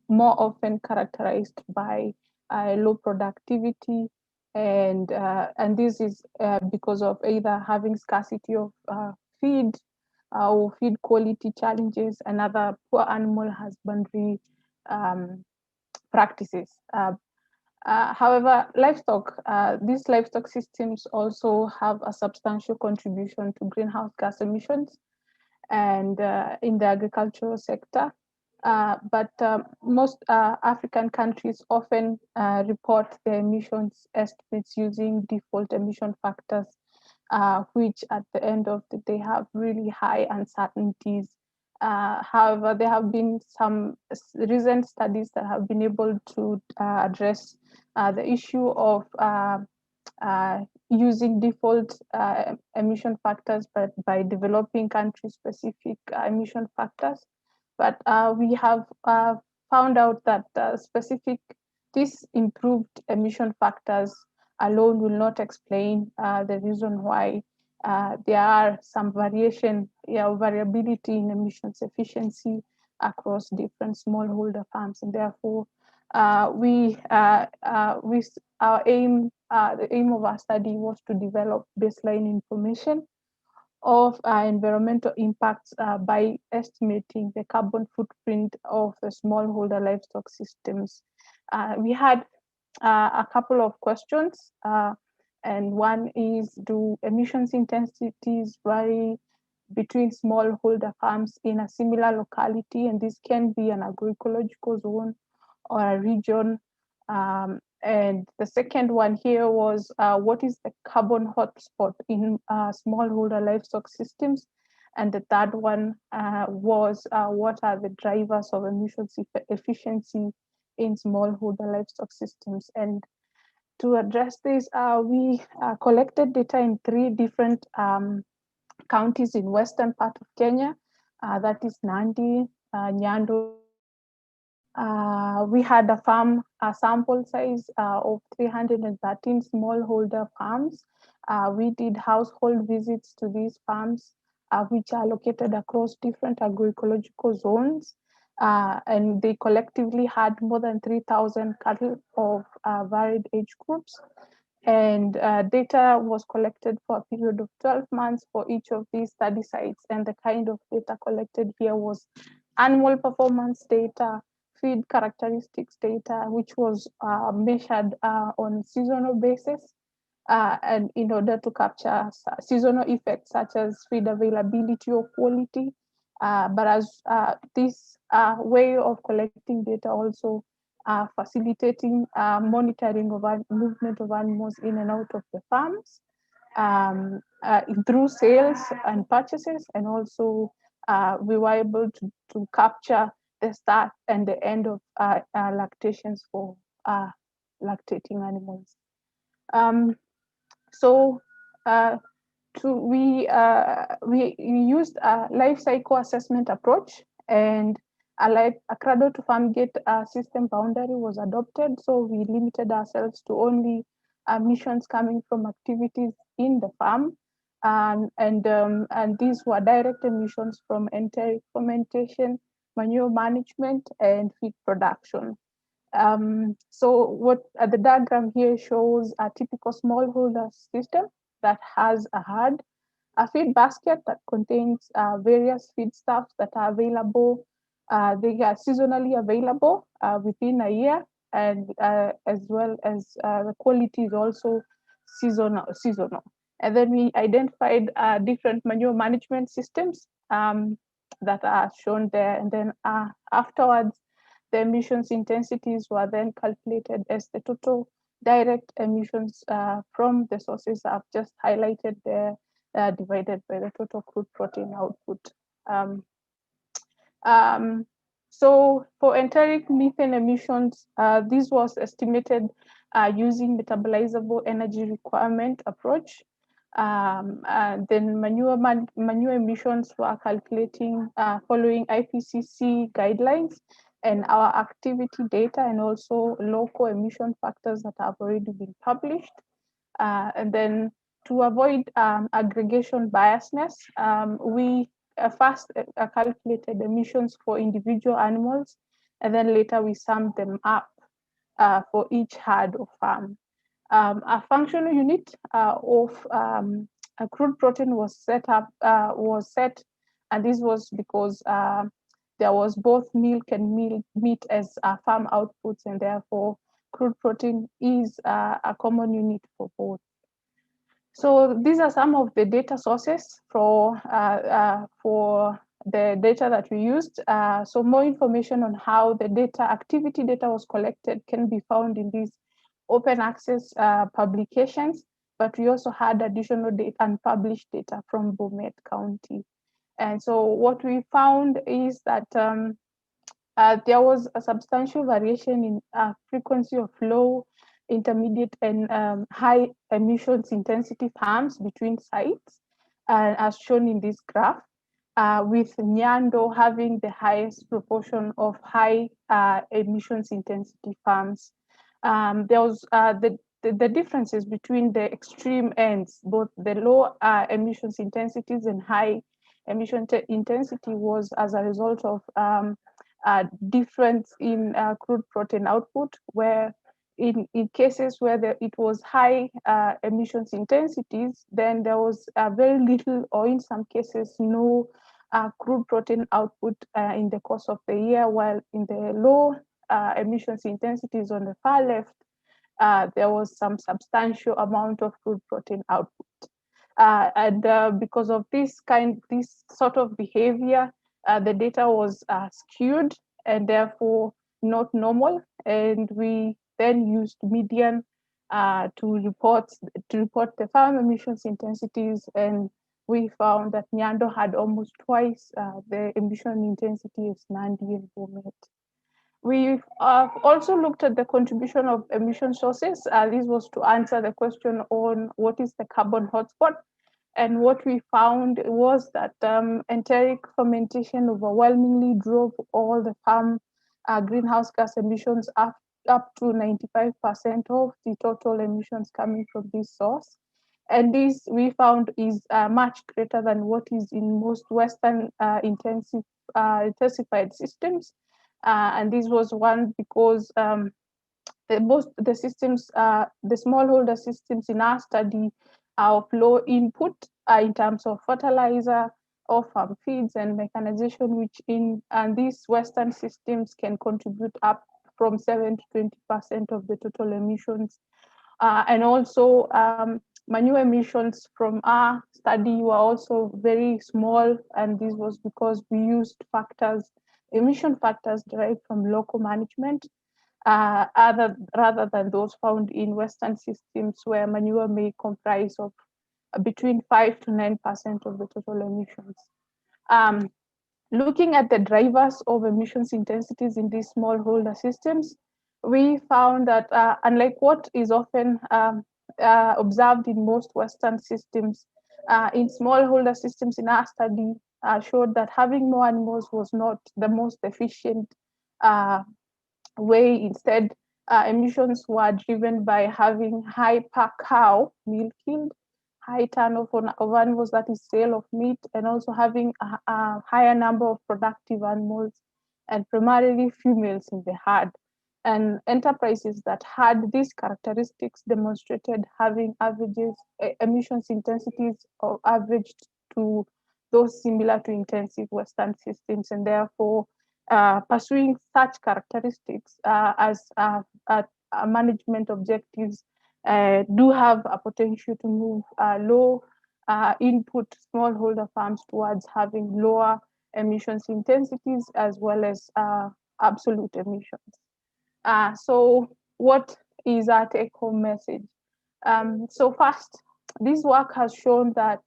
more often characterized by low productivity, and this is because of either having scarcity of feed or feed quality challenges and other poor animal husbandry practices. However, these livestock systems also have a substantial contribution to greenhouse gas emissions and in the agricultural sector. But most African countries often report their emissions estimates using default emission factors, which at the end of the day have really high uncertainties. However, there have been some recent studies that have been able to address the issue of using default emission factors, but by developing country-specific emission factors. But we have found out that these improved emission factors alone will not explain the reason why there are some variability in emissions efficiency across different smallholder farms, and therefore the aim of our study was to develop baseline information of environmental impacts by estimating the carbon footprint of the smallholder livestock systems. We had a couple of questions, and one is, do emissions intensities vary between smallholder farms in a similar locality? And this can be an agroecological zone or a region. And the second one here was, what is the carbon hotspot in smallholder livestock systems? And the third one was, what are the drivers of emissions efficiency in smallholder livestock systems? And to address this, we collected data in 3 different counties in western part of Kenya, that is Nandi, Nyando. We had a sample size of 313 smallholder farms. We did household visits to these farms, which are located across different agroecological zones. And they collectively had more than 3,000 cattle of varied age groups. And data was collected for a period of 12 months for each of these study sites. And the kind of data collected here was animal performance data, feed characteristics data, which was measured on seasonal basis, and in order to capture seasonal effects such as feed availability or quality. But as this way of collecting data also facilitating monitoring of movement of animals in and out of the farms through sales and purchases, and also we were able to capture the start and the end of lactations for lactating animals. So we used a life cycle assessment approach, and a cradle to farm gate system boundary was adopted. So we limited ourselves to only emissions coming from activities in the farm, and these were direct emissions from enteric fermentation, manure management, and feed production. So what the diagram here shows a typical smallholder system that has a feed basket that contains various feedstuffs that are available. They are seasonally available within a year, and as well as the quality is also seasonal. And then we identified different manure management systems that are shown there. And then afterwards, the emissions intensities were then calculated as the total direct emissions from the sources I've just highlighted there, divided by the total crude protein output. So for enteric methane emissions, this was estimated using metabolizable energy requirement approach. And then manure emissions were calculating following IPCC guidelines and our activity data, and also local emission factors that have already been published. And then to avoid aggregation biasness, we first calculated emissions for individual animals, and then later we summed them up for each herd or farm. A functional unit of a crude protein was set, and this was because there was both milk and meat as farm outputs, and therefore crude protein is a common unit for both. So these are some of the data sources for the data that we used. So more information on how the activity data was collected can be found in these open access publications, but we also had additional data, unpublished data from Bomet County. And so what we found is that there was a substantial variation in frequency of low, intermediate, and high emissions intensity farms between sites, as shown in this graph, with Nyando having the highest proportion of high emissions intensity farms. There was the differences between the extreme ends, both the low emissions intensities and high emission intensity, was as a result of difference in crude protein output, where in cases where it was high emissions intensities, then there was very little, or in some cases no, crude protein output in the course of the year, while in the low emissions intensities on the far left, there was some substantial amount of crude protein output. Because of this sort of behavior, the data was skewed and therefore not normal. And we then used median to report the farm emissions intensities, and we found that Nyando had almost twice the emission intensity as Nandi and Bomet. We've also looked at the contribution of emission sources. This was to answer the question on what is the carbon hotspot. And what we found was that enteric fermentation overwhelmingly drove all the farm greenhouse gas emissions up to 95% of the total emissions coming from this source. And this, we found, is much greater than what is in most Western intensified systems. And this was one because the systems, the smallholder systems in our study are of low input in terms of fertilizer or farm feeds and mechanization, which and these Western systems can contribute up from 7 to 20% of the total emissions. And also manure emissions from our study were also very small, and this was because we used emission factors derived from local management, rather than those found in Western systems, where manure may comprise of between 5 to 9% of the total emissions. Looking at the drivers of emissions intensities in these smallholder systems, we found that unlike what is often observed in most Western systems, in smallholder systems in our study showed that having more animals was not the most efficient way. Instead, emissions were driven by having high per cow milk yield, high turnover of animals, that is sale of meat, and also having a higher number of productive animals, and primarily females in the herd. And enterprises that had these characteristics demonstrated having emissions intensities of averaged to those similar to intensive Western systems, and therefore pursuing such characteristics as management objectives do have a potential to move low input smallholder farms towards having lower emissions intensities as well as absolute emissions. So what is our take-home message? So first, this work has shown that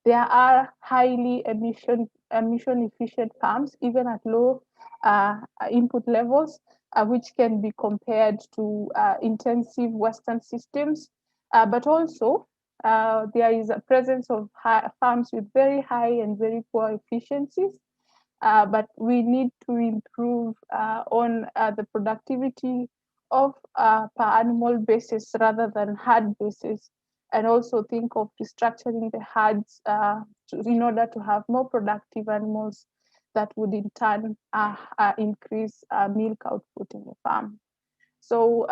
there are highly emission efficient farms, even at low input levels, which can be compared to intensive Western systems. But also, there is a presence of farms with very high and very poor efficiencies. But we need to improve on the productivity of per animal basis rather than herd basis, and also think of restructuring the herds in order to have more productive animals that would in turn increase milk output in the farm. So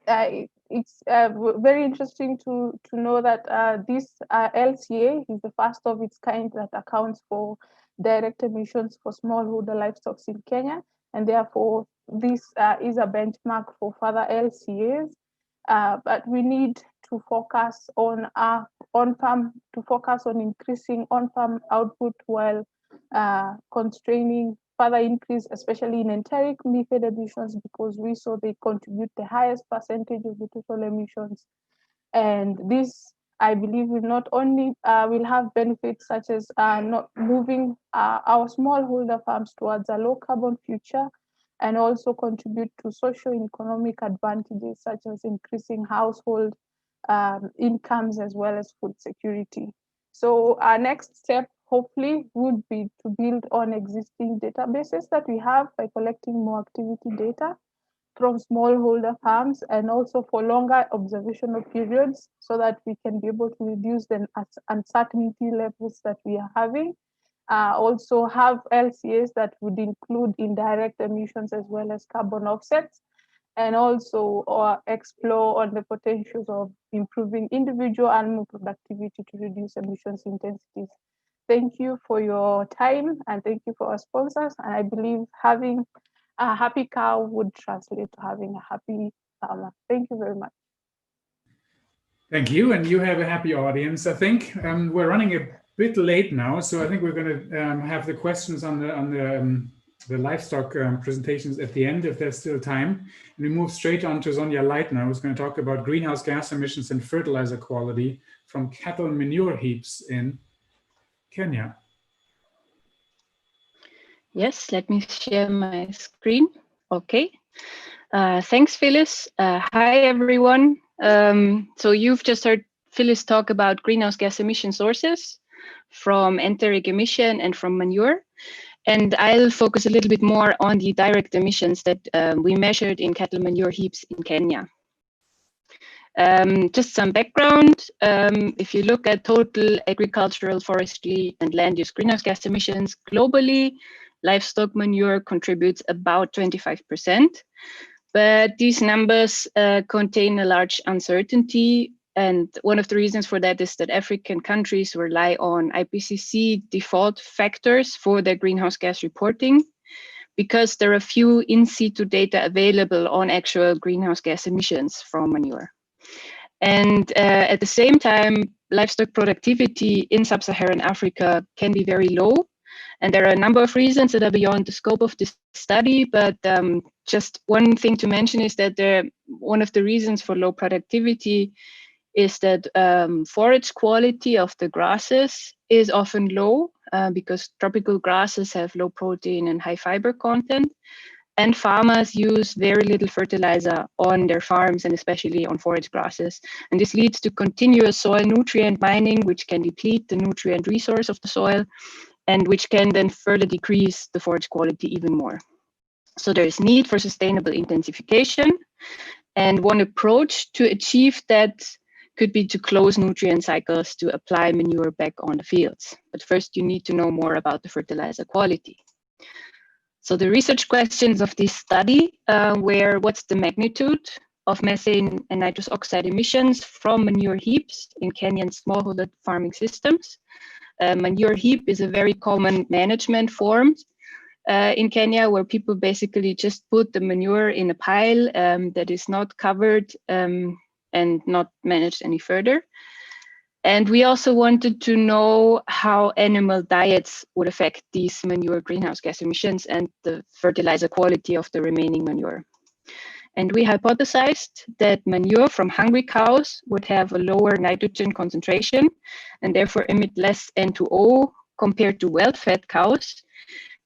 it's very interesting to know that this LCA is the first of its kind that accounts for direct emissions for smallholder livestock in Kenya, and therefore this is a benchmark for further LCAs. But we need to focus on increasing on-farm output while constraining further increase, especially in enteric methane emissions, because we saw they contribute the highest percentage of the total emissions. And this, I believe, will not only will have benefits such as not moving our smallholder farms towards a low carbon future, and also contribute to socio-economic advantages such as increasing household incomes as well as food security. So our next step hopefully would be to build on existing databases that we have by collecting more activity data from smallholder farms, and also for longer observational periods, so that we can be able to reduce the uncertainty levels that we are having. Also have LCAs that would include indirect emissions as well as carbon offsets, and also explore on the potentials of improving individual animal productivity to reduce emissions intensities. Thank you for your time, and thank you for our sponsors. And I believe having a happy cow would translate to having a happy farmer. Thank you very much. Thank you, and you have a happy audience, I think. We're running a bit late now, so I think we're going to have the questions on the livestock presentations at the end, if there's still time. And we move straight on to Sonja Leitner, who's going to talk about greenhouse gas emissions and fertilizer quality from cattle manure heaps in Kenya. Yes, let me share my screen. Okay. Thanks, Phyllis. Hi, everyone. So you've just heard Phyllis talk about greenhouse gas emission sources from enteric emission and from manure. And I'll focus a little bit more on the direct emissions that we measured in cattle manure heaps in Kenya. Just some background. If you look at total agricultural, forestry, and land use greenhouse gas emissions globally, livestock manure contributes about 25%. But these numbers contain a large uncertainty. And one of the reasons for that is that African countries rely on IPCC default factors for their greenhouse gas reporting, because there are few in situ data available on actual greenhouse gas emissions from manure. And at the same time, livestock productivity in sub-Saharan Africa can be very low. And there are a number of reasons that are beyond the scope of this study, but just one thing to mention is that one of the reasons for low productivity is that forage quality of the grasses is often low because tropical grasses have low protein and high fiber content. And farmers use very little fertilizer on their farms, and especially on forage grasses. And this leads to continuous soil nutrient mining, which can deplete the nutrient resource of the soil, and which can then further decrease the forage quality even more. So there is need for sustainable intensification. And one approach to achieve that could be to close nutrient cycles to apply manure back on the fields. But first, you need to know more about the fertilizer quality. So the research questions of this study were: what's the magnitude of methane and nitrous oxide emissions from manure heaps in Kenyan smallholder farming systems? Manure heap is a very common management form in Kenya, where people basically just put the manure in a pile that is not covered and not managed any further. And we also wanted to know how animal diets would affect these manure greenhouse gas emissions and the fertilizer quality of the remaining manure. And we hypothesized that manure from hungry cows would have a lower nitrogen concentration and therefore emit less N2O compared to well-fed cows,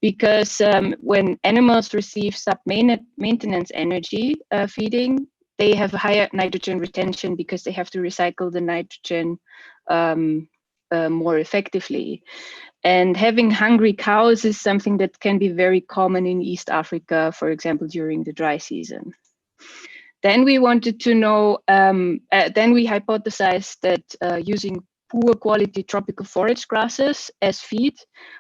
because when animals receive sub-maintenance energy feeding, they have a higher nitrogen retention because they have to recycle the nitrogen more effectively. And having hungry cows is something that can be very common in East Africa, for example, during the dry season. Then we wanted to know, then we hypothesized that using poor quality tropical forage grasses as feed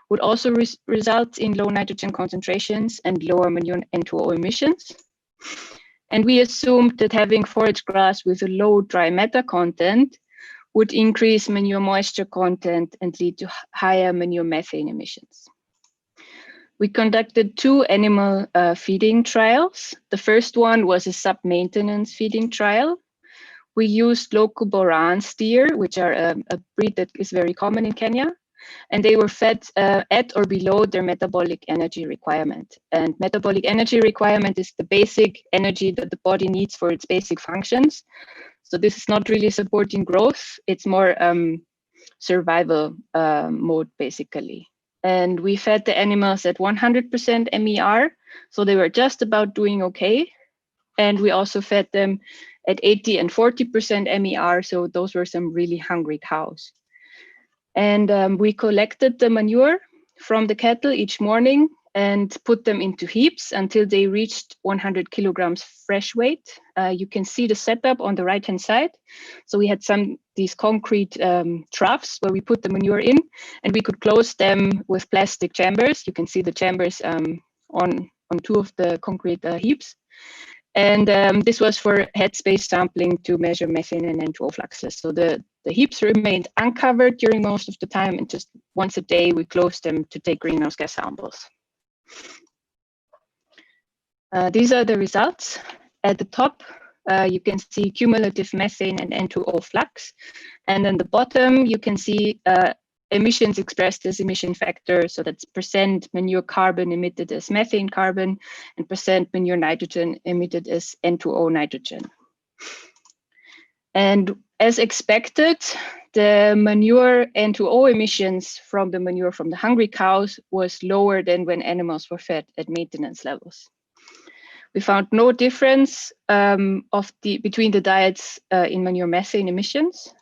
would also result in low nitrogen concentrations and lower manure N2O emissions. And we assumed that having forage grass with a low dry matter content would increase manure moisture content and lead to higher manure methane emissions. We conducted 2 animal feeding trials. The first one was a sub-maintenance feeding trial. We used local boran steer, which are a breed that is very common in Kenya, and they were fed at or below their metabolic energy requirement. And metabolic energy requirement is the basic energy that the body needs for its basic functions. So this is not really supporting growth, it's more survival mode, basically. And we fed the animals at 100% MER, so they were just about doing okay. And we also fed them at 80 and 40% MER, so those were some really hungry cows. And we collected the manure from the cattle each morning and put them into heaps until they reached 100 kilograms fresh weight. You can see the setup on the right-hand side. So we had these concrete troughs where we put the manure in, and we could close them with plastic chambers. You can see the chambers on 2 of the concrete heaps. And this was for headspace sampling to measure methane and N2O fluxes. So the heaps remained uncovered during most of the time, and just once a day we closed them to take greenhouse gas samples. These are the results. At the top, you can see cumulative methane and N2O flux. And at the bottom, you can see emissions expressed as emission factor. So that's percent manure carbon emitted as methane carbon and percent manure nitrogen emitted as N2O nitrogen. And as expected, the manure N2O emissions from the manure from the hungry cows was lower than when animals were fed at maintenance levels. We found no difference between the diets in manure methane emissions,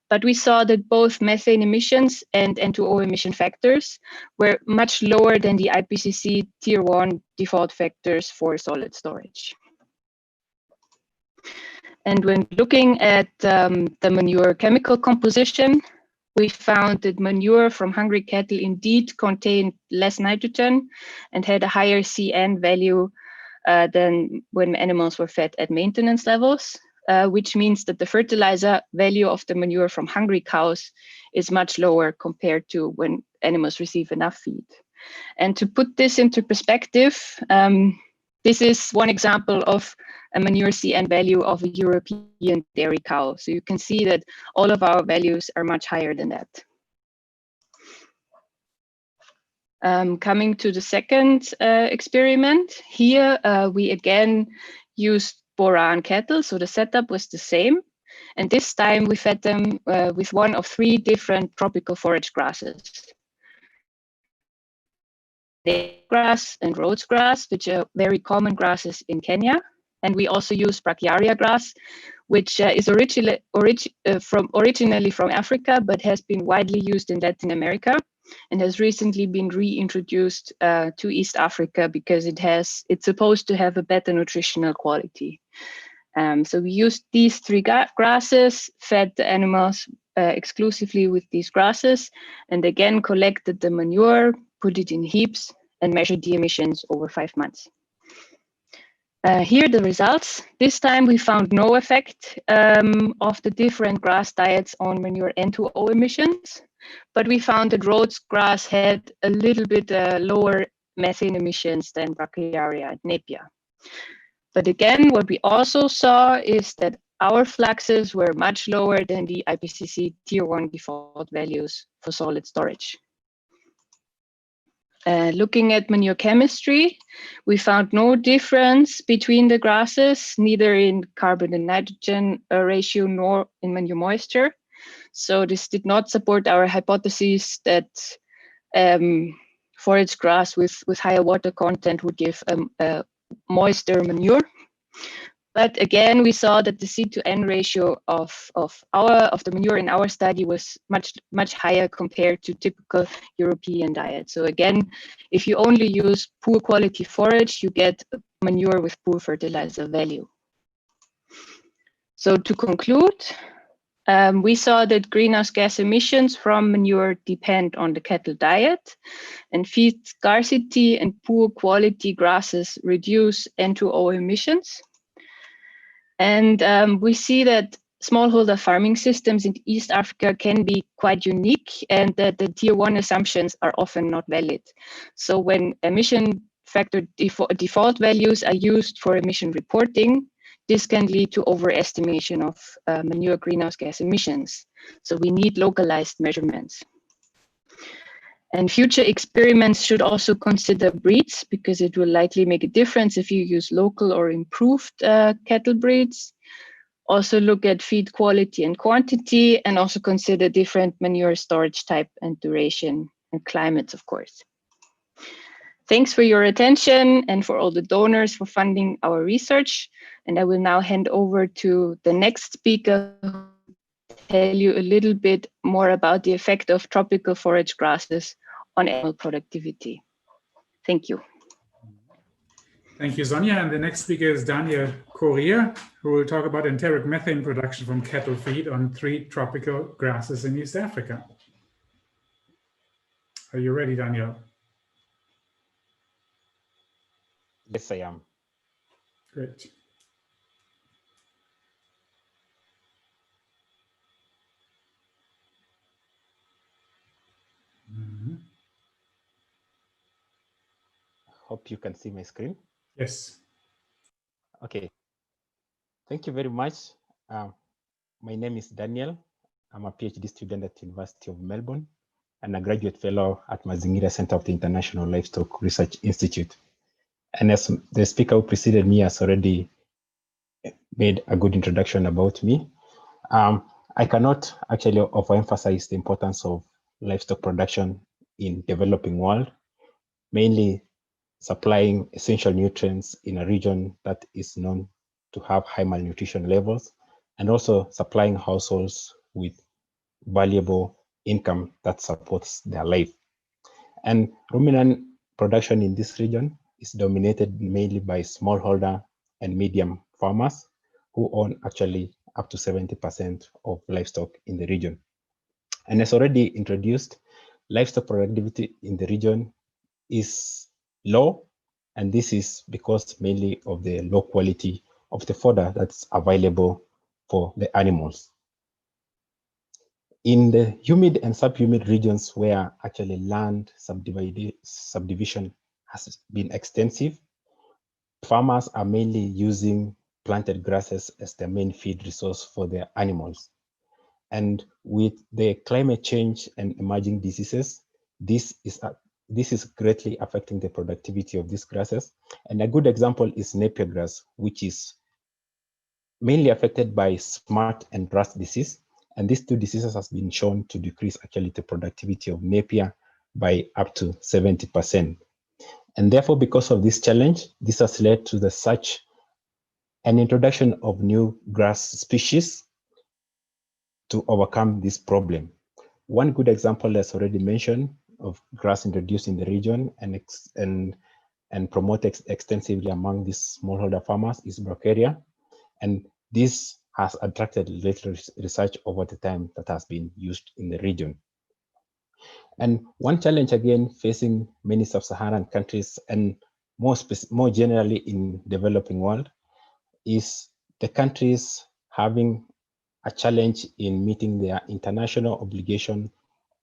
but we saw that both methane emissions and N2O emission factors were much lower than the IPCC Tier 1 default factors for solid storage. And when looking at the manure chemical composition, we found that manure from hungry cattle indeed contained less nitrogen and had a higher CN value than when animals were fed at maintenance levels, which means that the fertilizer value of the manure from hungry cows is much lower compared to when animals receive enough feed. And to put this into perspective, this is one example of a manure CN value of a European dairy cow. So you can see that all of our values are much higher than that. Coming to the second experiment, here we again used boran cattle, so the setup was the same. And this time we fed them with one of 3 different tropical forage grasses. Grass and Rhodes grass, which are very common grasses in Kenya. And we also use brachiaria grass, which is originally from Africa, but has been widely used in Latin America and has recently been reintroduced to East Africa because it's supposed to have a better nutritional quality. So we used these 3 grasses, fed the animals exclusively with these grasses, and again collected the manure, put it in heaps, and measured the emissions over 5 months. Here are the results. This time we found no effect of the different grass diets on manure N2O emissions, but we found that Rhodes grass had a little bit lower methane emissions than brachiaria and Napier. But again, what we also saw is that our fluxes were much lower than the IPCC Tier 1 default values for solid storage. Looking at manure chemistry, we found no difference between the grasses, neither in carbon and nitrogen ratio nor in manure moisture. So this did not support our hypothesis that forage grass with higher water content would give a moister manure. But again, we saw that the C/N ratio of the manure in our study was much higher compared to typical European diet. So again, if you only use poor quality forage, you get manure with poor fertilizer value. So to conclude, we saw that greenhouse gas emissions from manure depend on the cattle diet, and feed scarcity and poor quality grasses reduce N2O emissions. And we see that smallholder farming systems in East Africa can be quite unique, and that the tier 1 assumptions are often not valid. So when emission factor default values are used for emission reporting, this can lead to overestimation of manure greenhouse gas emissions. So we need localized measurements. And future experiments should also consider breeds, because it will likely make a difference if you use local or improved cattle breeds. Also look at feed quality and quantity, and also consider different manure storage type and duration and climates, of course. Thanks for your attention and for all the donors for funding our research. And I will now hand over to the next speaker, who will tell you a little bit more about the effect of tropical forage grasses on animal productivity. Thank you. Thank you, Sonia. And the next speaker is Daniel Correa, who will talk about enteric methane production from cattle feed on 3 tropical grasses in East Africa. Are you ready, Daniel? Yes, I am. Great. Hope you can see my screen. Yes. Okay. Thank you very much. My name is Daniel. I'm a PhD student at University of Melbourne and a graduate fellow at Mazingira Center of the International Livestock Research Institute. And as the speaker who preceded me has already made a good introduction about me, I cannot actually overemphasize the importance of livestock production in developing world, mainly supplying essential nutrients in a region that is known to have high malnutrition levels, and also supplying households with valuable income that supports their life. And ruminant production in this region is dominated mainly by smallholder and medium farmers who own actually up to 70% of livestock in the region. And as already introduced, livestock productivity in the region is low, and this is because mainly of the low quality of the fodder that's available for the animals. In the humid and subhumid regions where actually land subdivision has been extensive, farmers are mainly using planted grasses as their main feed resource for their animals. And with the climate change and emerging diseases, this is greatly affecting the productivity of these grasses. And a good example is Napier grass, which is mainly affected by smut and rust disease. And these 2 diseases has been shown to decrease actually the productivity of Napier by up to 70%. And therefore, because of this challenge, this has led to the search and introduction of new grass species to overcome this problem. One good example, as already mentioned, of grass introduced in the region and promoted extensively among these smallholder farmers is Brocaria. And this has attracted little research over the time that has been used in the region. And one challenge again facing many sub-Saharan countries and more generally in developing world is the countries having a challenge in meeting their international obligation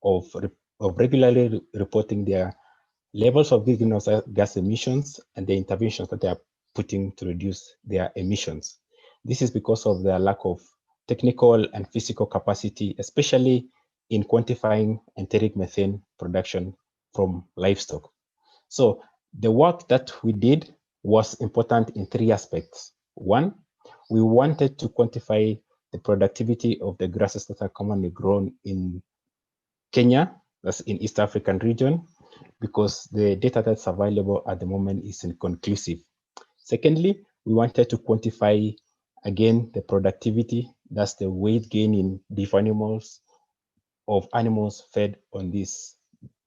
of regularly reporting their levels of greenhouse gas emissions and the interventions that they are putting to reduce their emissions. This is because of their lack of technical and physical capacity, especially in quantifying enteric methane production from livestock. So the work that we did was important in 3 aspects. One, we wanted to quantify the productivity of the grasses that are commonly grown in Kenya, that's in East African region, because the data that's available at the moment is inconclusive. Secondly, we wanted to quantify again the productivity, that's the weight gain in beef animals of animals fed on these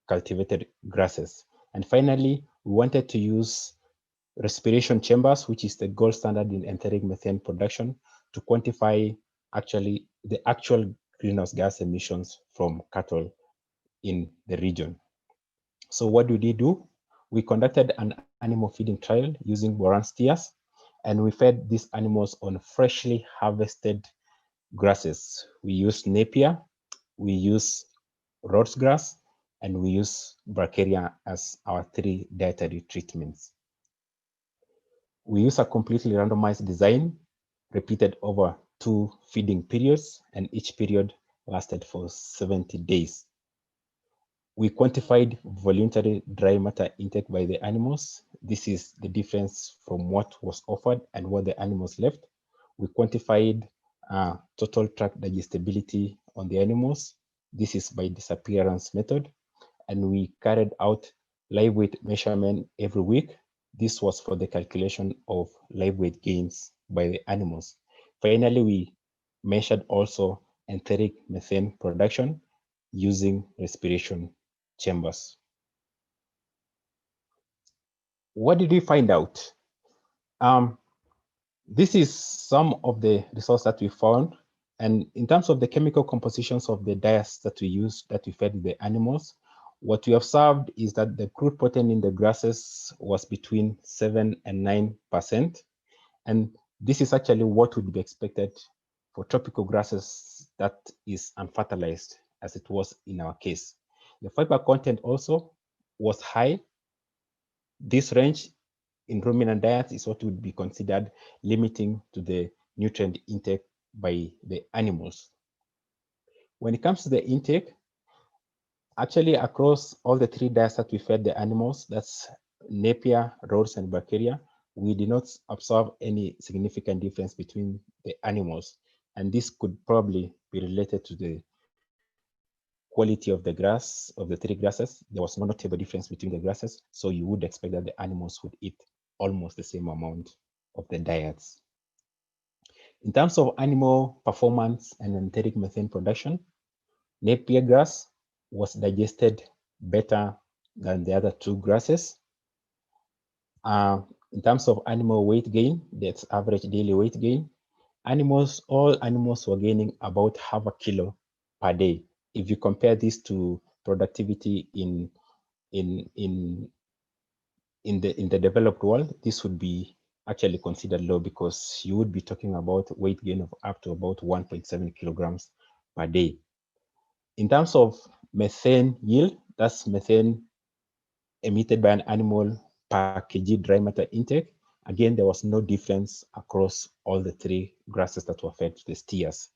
cultivated grasses. And finally, we wanted to use respiration chambers, which is the gold standard in enteric methane production, to quantify actually the actual greenhouse gas emissions from cattle in the region. So what did we do? We conducted an animal feeding trial using boron steers, and we fed these animals on freshly harvested grasses. We use Napier, we use Rhodes grass, and we use Bracharia as our 3 dietary treatments. We use a completely randomized design repeated over 2 feeding periods, and each period lasted for 70 days. We quantified voluntary dry matter intake by the animals. This is the difference from what was offered and what the animals left. We quantified total tract digestibility on the animals. This is by disappearance method. And we carried out live weight measurement every week. This was for the calculation of live weight gains by the animals. Finally, we measured also enteric methane production using respiration chambers. What did we find out? This is some of the results that we found. And in terms of the chemical compositions of the diets that we use, that we fed the animals, what we observed is that the crude protein in the grasses was between 7 and 9%. And this is actually what would be expected for tropical grasses that is unfertilized, as it was in our case. The fiber content also was high. This range in ruminant diets is what would be considered limiting to the nutrient intake by the animals. When it comes to the intake, actually across all the 3 diets that we fed the animals, that's Napier, Rhodes, and Bracharia, we did not observe any significant difference between the animals. And this could probably be related to the quality of the grass, of the 3 grasses. There was no notable difference between the grasses, so you would expect that the animals would eat almost the same amount of the diets. In terms of animal performance and enteric methane production, Napier grass was digested better than the other 2 grasses. In terms of animal weight gain, that's average daily weight gain, all animals were gaining about half a kilo per day. If you compare this to productivity in the developed world, this would be actually considered low, because you would be talking about weight gain of up to about 1.7 kilograms per day. In terms of methane yield, that's methane emitted by an animal per kg dry matter intake. Again, there was no difference across all the 3 grasses that were fed to the steers.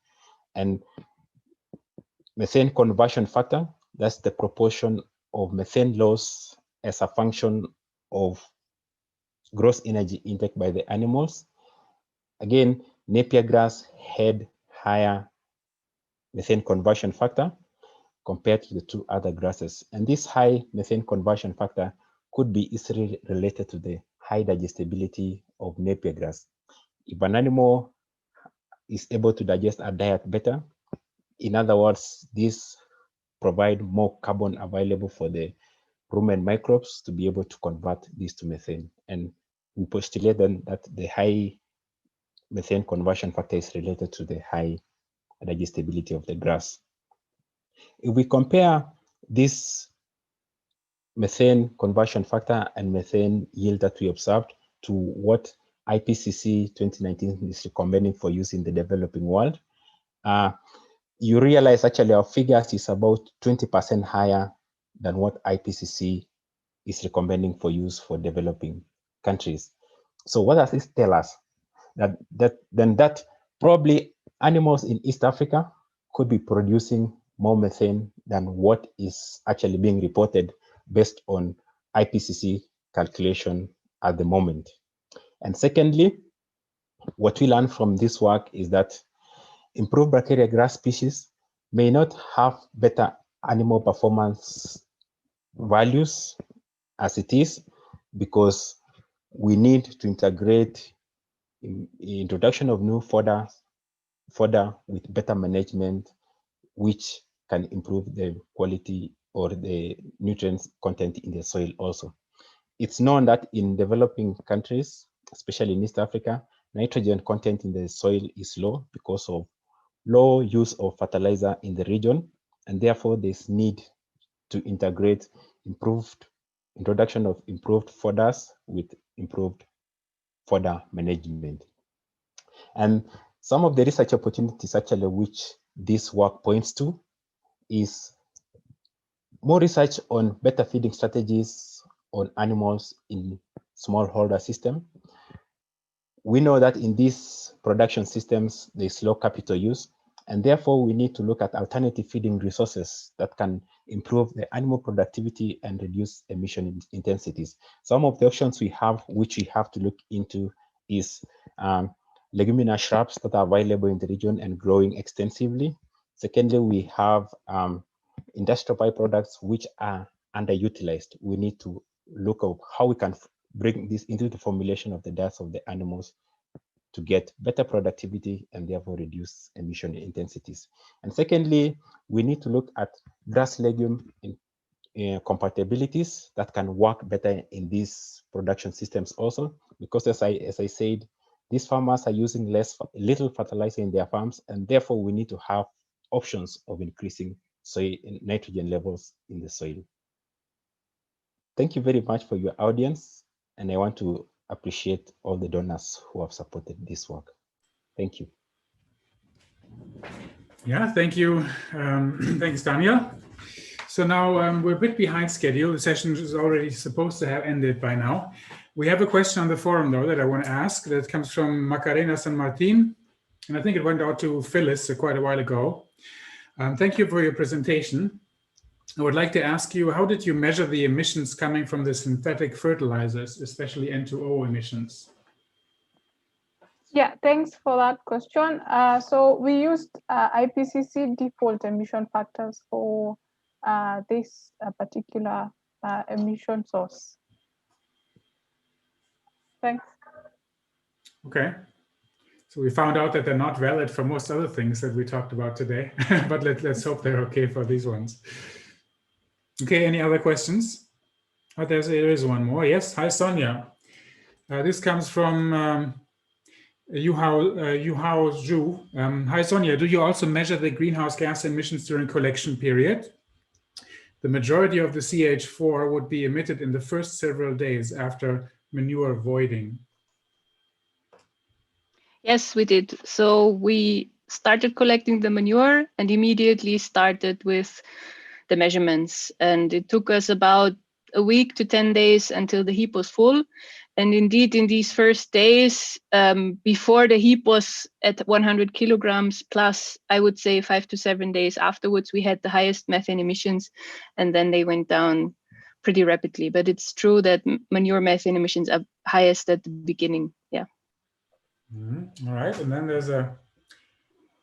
And methane conversion factor, that's the proportion of methane loss as a function of gross energy intake by the animals. Again, Napier grass had higher methane conversion factor compared to the 2 other grasses. And this high methane conversion factor could be easily related to the high digestibility of Napier grass. If an animal is able to digest a diet better, in other words, this provide more carbon available for the rumen microbes to be able to convert this to methane. And we postulate then that the high methane conversion factor is related to the high digestibility of the grass. If we compare this methane conversion factor and methane yield that we observed to what IPCC 2019 is recommending for use in the developing world, you realize actually our figures is about 20% higher than what IPCC is recommending for use for developing countries. So what does this tell us? That probably animals in East Africa could be producing more methane than what is actually being reported based on IPCC calculation at the moment. And secondly, what we learned from this work is that improved Bracharia grass species may not have better animal performance values as it is, because we need to integrate introduction of new fodder with better management, which can improve the quality or the nutrients content in the soil also. It's known that in developing countries, especially in East Africa, nitrogen content in the soil is low because of low use of fertilizer in the region, and therefore there's need to integrate introduction of improved fodders with improved fodder management. And Some of the research opportunities actually which this work points to is more research on better feeding strategies on animals in smallholder system. We know that in these production systems, there's low capital use, and therefore we need to look at alternative feeding resources that can improve the animal productivity and reduce emission intensities. Some of the options we have, which we have to look into, is leguminous shrubs that are available in the region and growing extensively. Secondly, we have industrial byproducts which are underutilized. We need to look at how we can bring this into the formulation of the diets of the animals to get better productivity and therefore reduce emission intensities. And secondly, we need to look at grass legume compatibilities that can work better in these production systems also, because as I said, these farmers are using little fertilizer in their farms, and therefore we need to have options of increasing soil nitrogen levels in the soil. Thank you very much for your audience, and I want to appreciate all the donors who have supported this work. Thank you. Yeah, thank you. Thanks, Daniel. So now we're a bit behind schedule. The session is already supposed to have ended by now. We have a question on the forum, though, that I want to ask. That comes from Macarena San Martin, and I think it went out to Phyllis quite a while ago. Thank you for your presentation. I would like to ask you, how did you measure the emissions coming from the synthetic fertilizers, especially N2O emissions? Yeah, thanks for that question. So we used IPCC default emission factors for this particular emission source. Thanks. Okay. So we found out that they're not valid for most other things that we talked about today, but let's hope they're okay for these ones. Okay, any other questions? Oh, there is one more. Yes, hi, Sonia. This comes from Yuhao Zhu. Hi, Sonia, do you also measure the greenhouse gas emissions during collection period? The majority of the CH4 would be emitted in the first several days after manure voiding. Yes, we did. So we started collecting the manure and immediately started with the measurements. And it took us about a week to 10 days until the heap was full. And indeed, in these first days, before the heap was at 100 kilograms plus, I would say 5 to 7 days afterwards, we had the highest methane emissions, and then they went down pretty rapidly. But it's true that manure methane emissions are highest at the beginning. Yeah. All right, and then there's a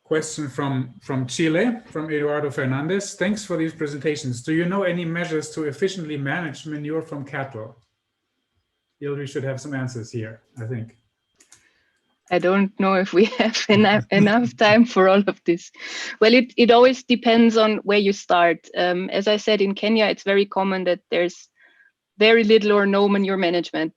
question from Chile, from Eduardo Fernandez. Thanks for these presentations. Do you know any measures to efficiently manage manure from cattle? We should have some answers here, I think. I don't know if we have enough time for all of this. Well, it always depends on where you start. As I said, in Kenya, it's very common that there's very little or no manure management.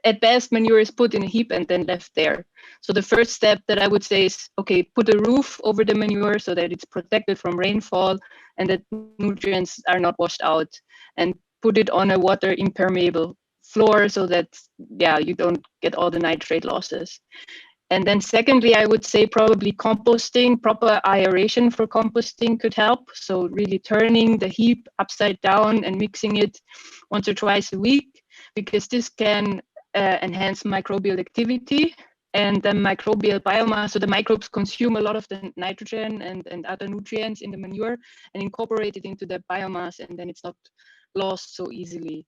At best, manure is put in a heap and then left there. So the first step that I would say is, okay, put a roof over the manure so that it's protected from rainfall and that nutrients are not washed out, and put it on a water impermeable floor so that, yeah, you don't get all the nitrate losses. And then secondly, I would say probably composting, proper aeration for composting could help. So really turning the heap upside down and mixing it once or twice a week, because this can enhance microbial activity and the microbial biomass. So the microbes consume a lot of the nitrogen and other nutrients in the manure and incorporate it into the biomass, and then it's not lost so easily.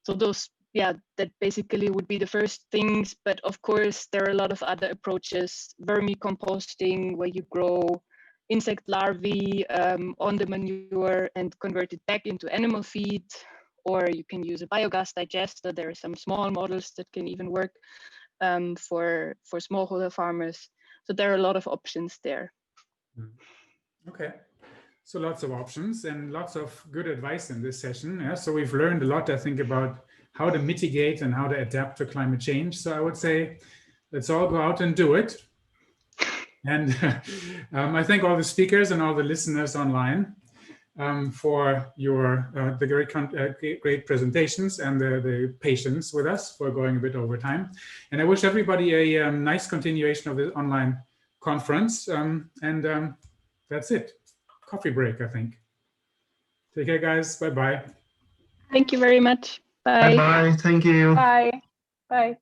So those, yeah, that basically would be the first things. But of course, there are a lot of other approaches, vermicomposting, where you grow insect larvae on the manure and convert it back into animal feed, or you can use a biogas digester. There are some small models that can even work for smallholder farmers. So there are a lot of options there. Okay. So lots of options and lots of good advice in this session. Yeah? So we've learned a lot, I think, about how to mitigate and how to adapt to climate change. So I would say, let's all go out and do it. And I thank all the speakers and all the listeners online for your the great presentations and the patience with us for going a bit over time. And I wish everybody a nice continuation of the online conference. And that's it. Coffee break, I think. Take care, guys. Bye-bye. Thank you very much. Bye. Bye-bye. Thank you. Bye. Bye.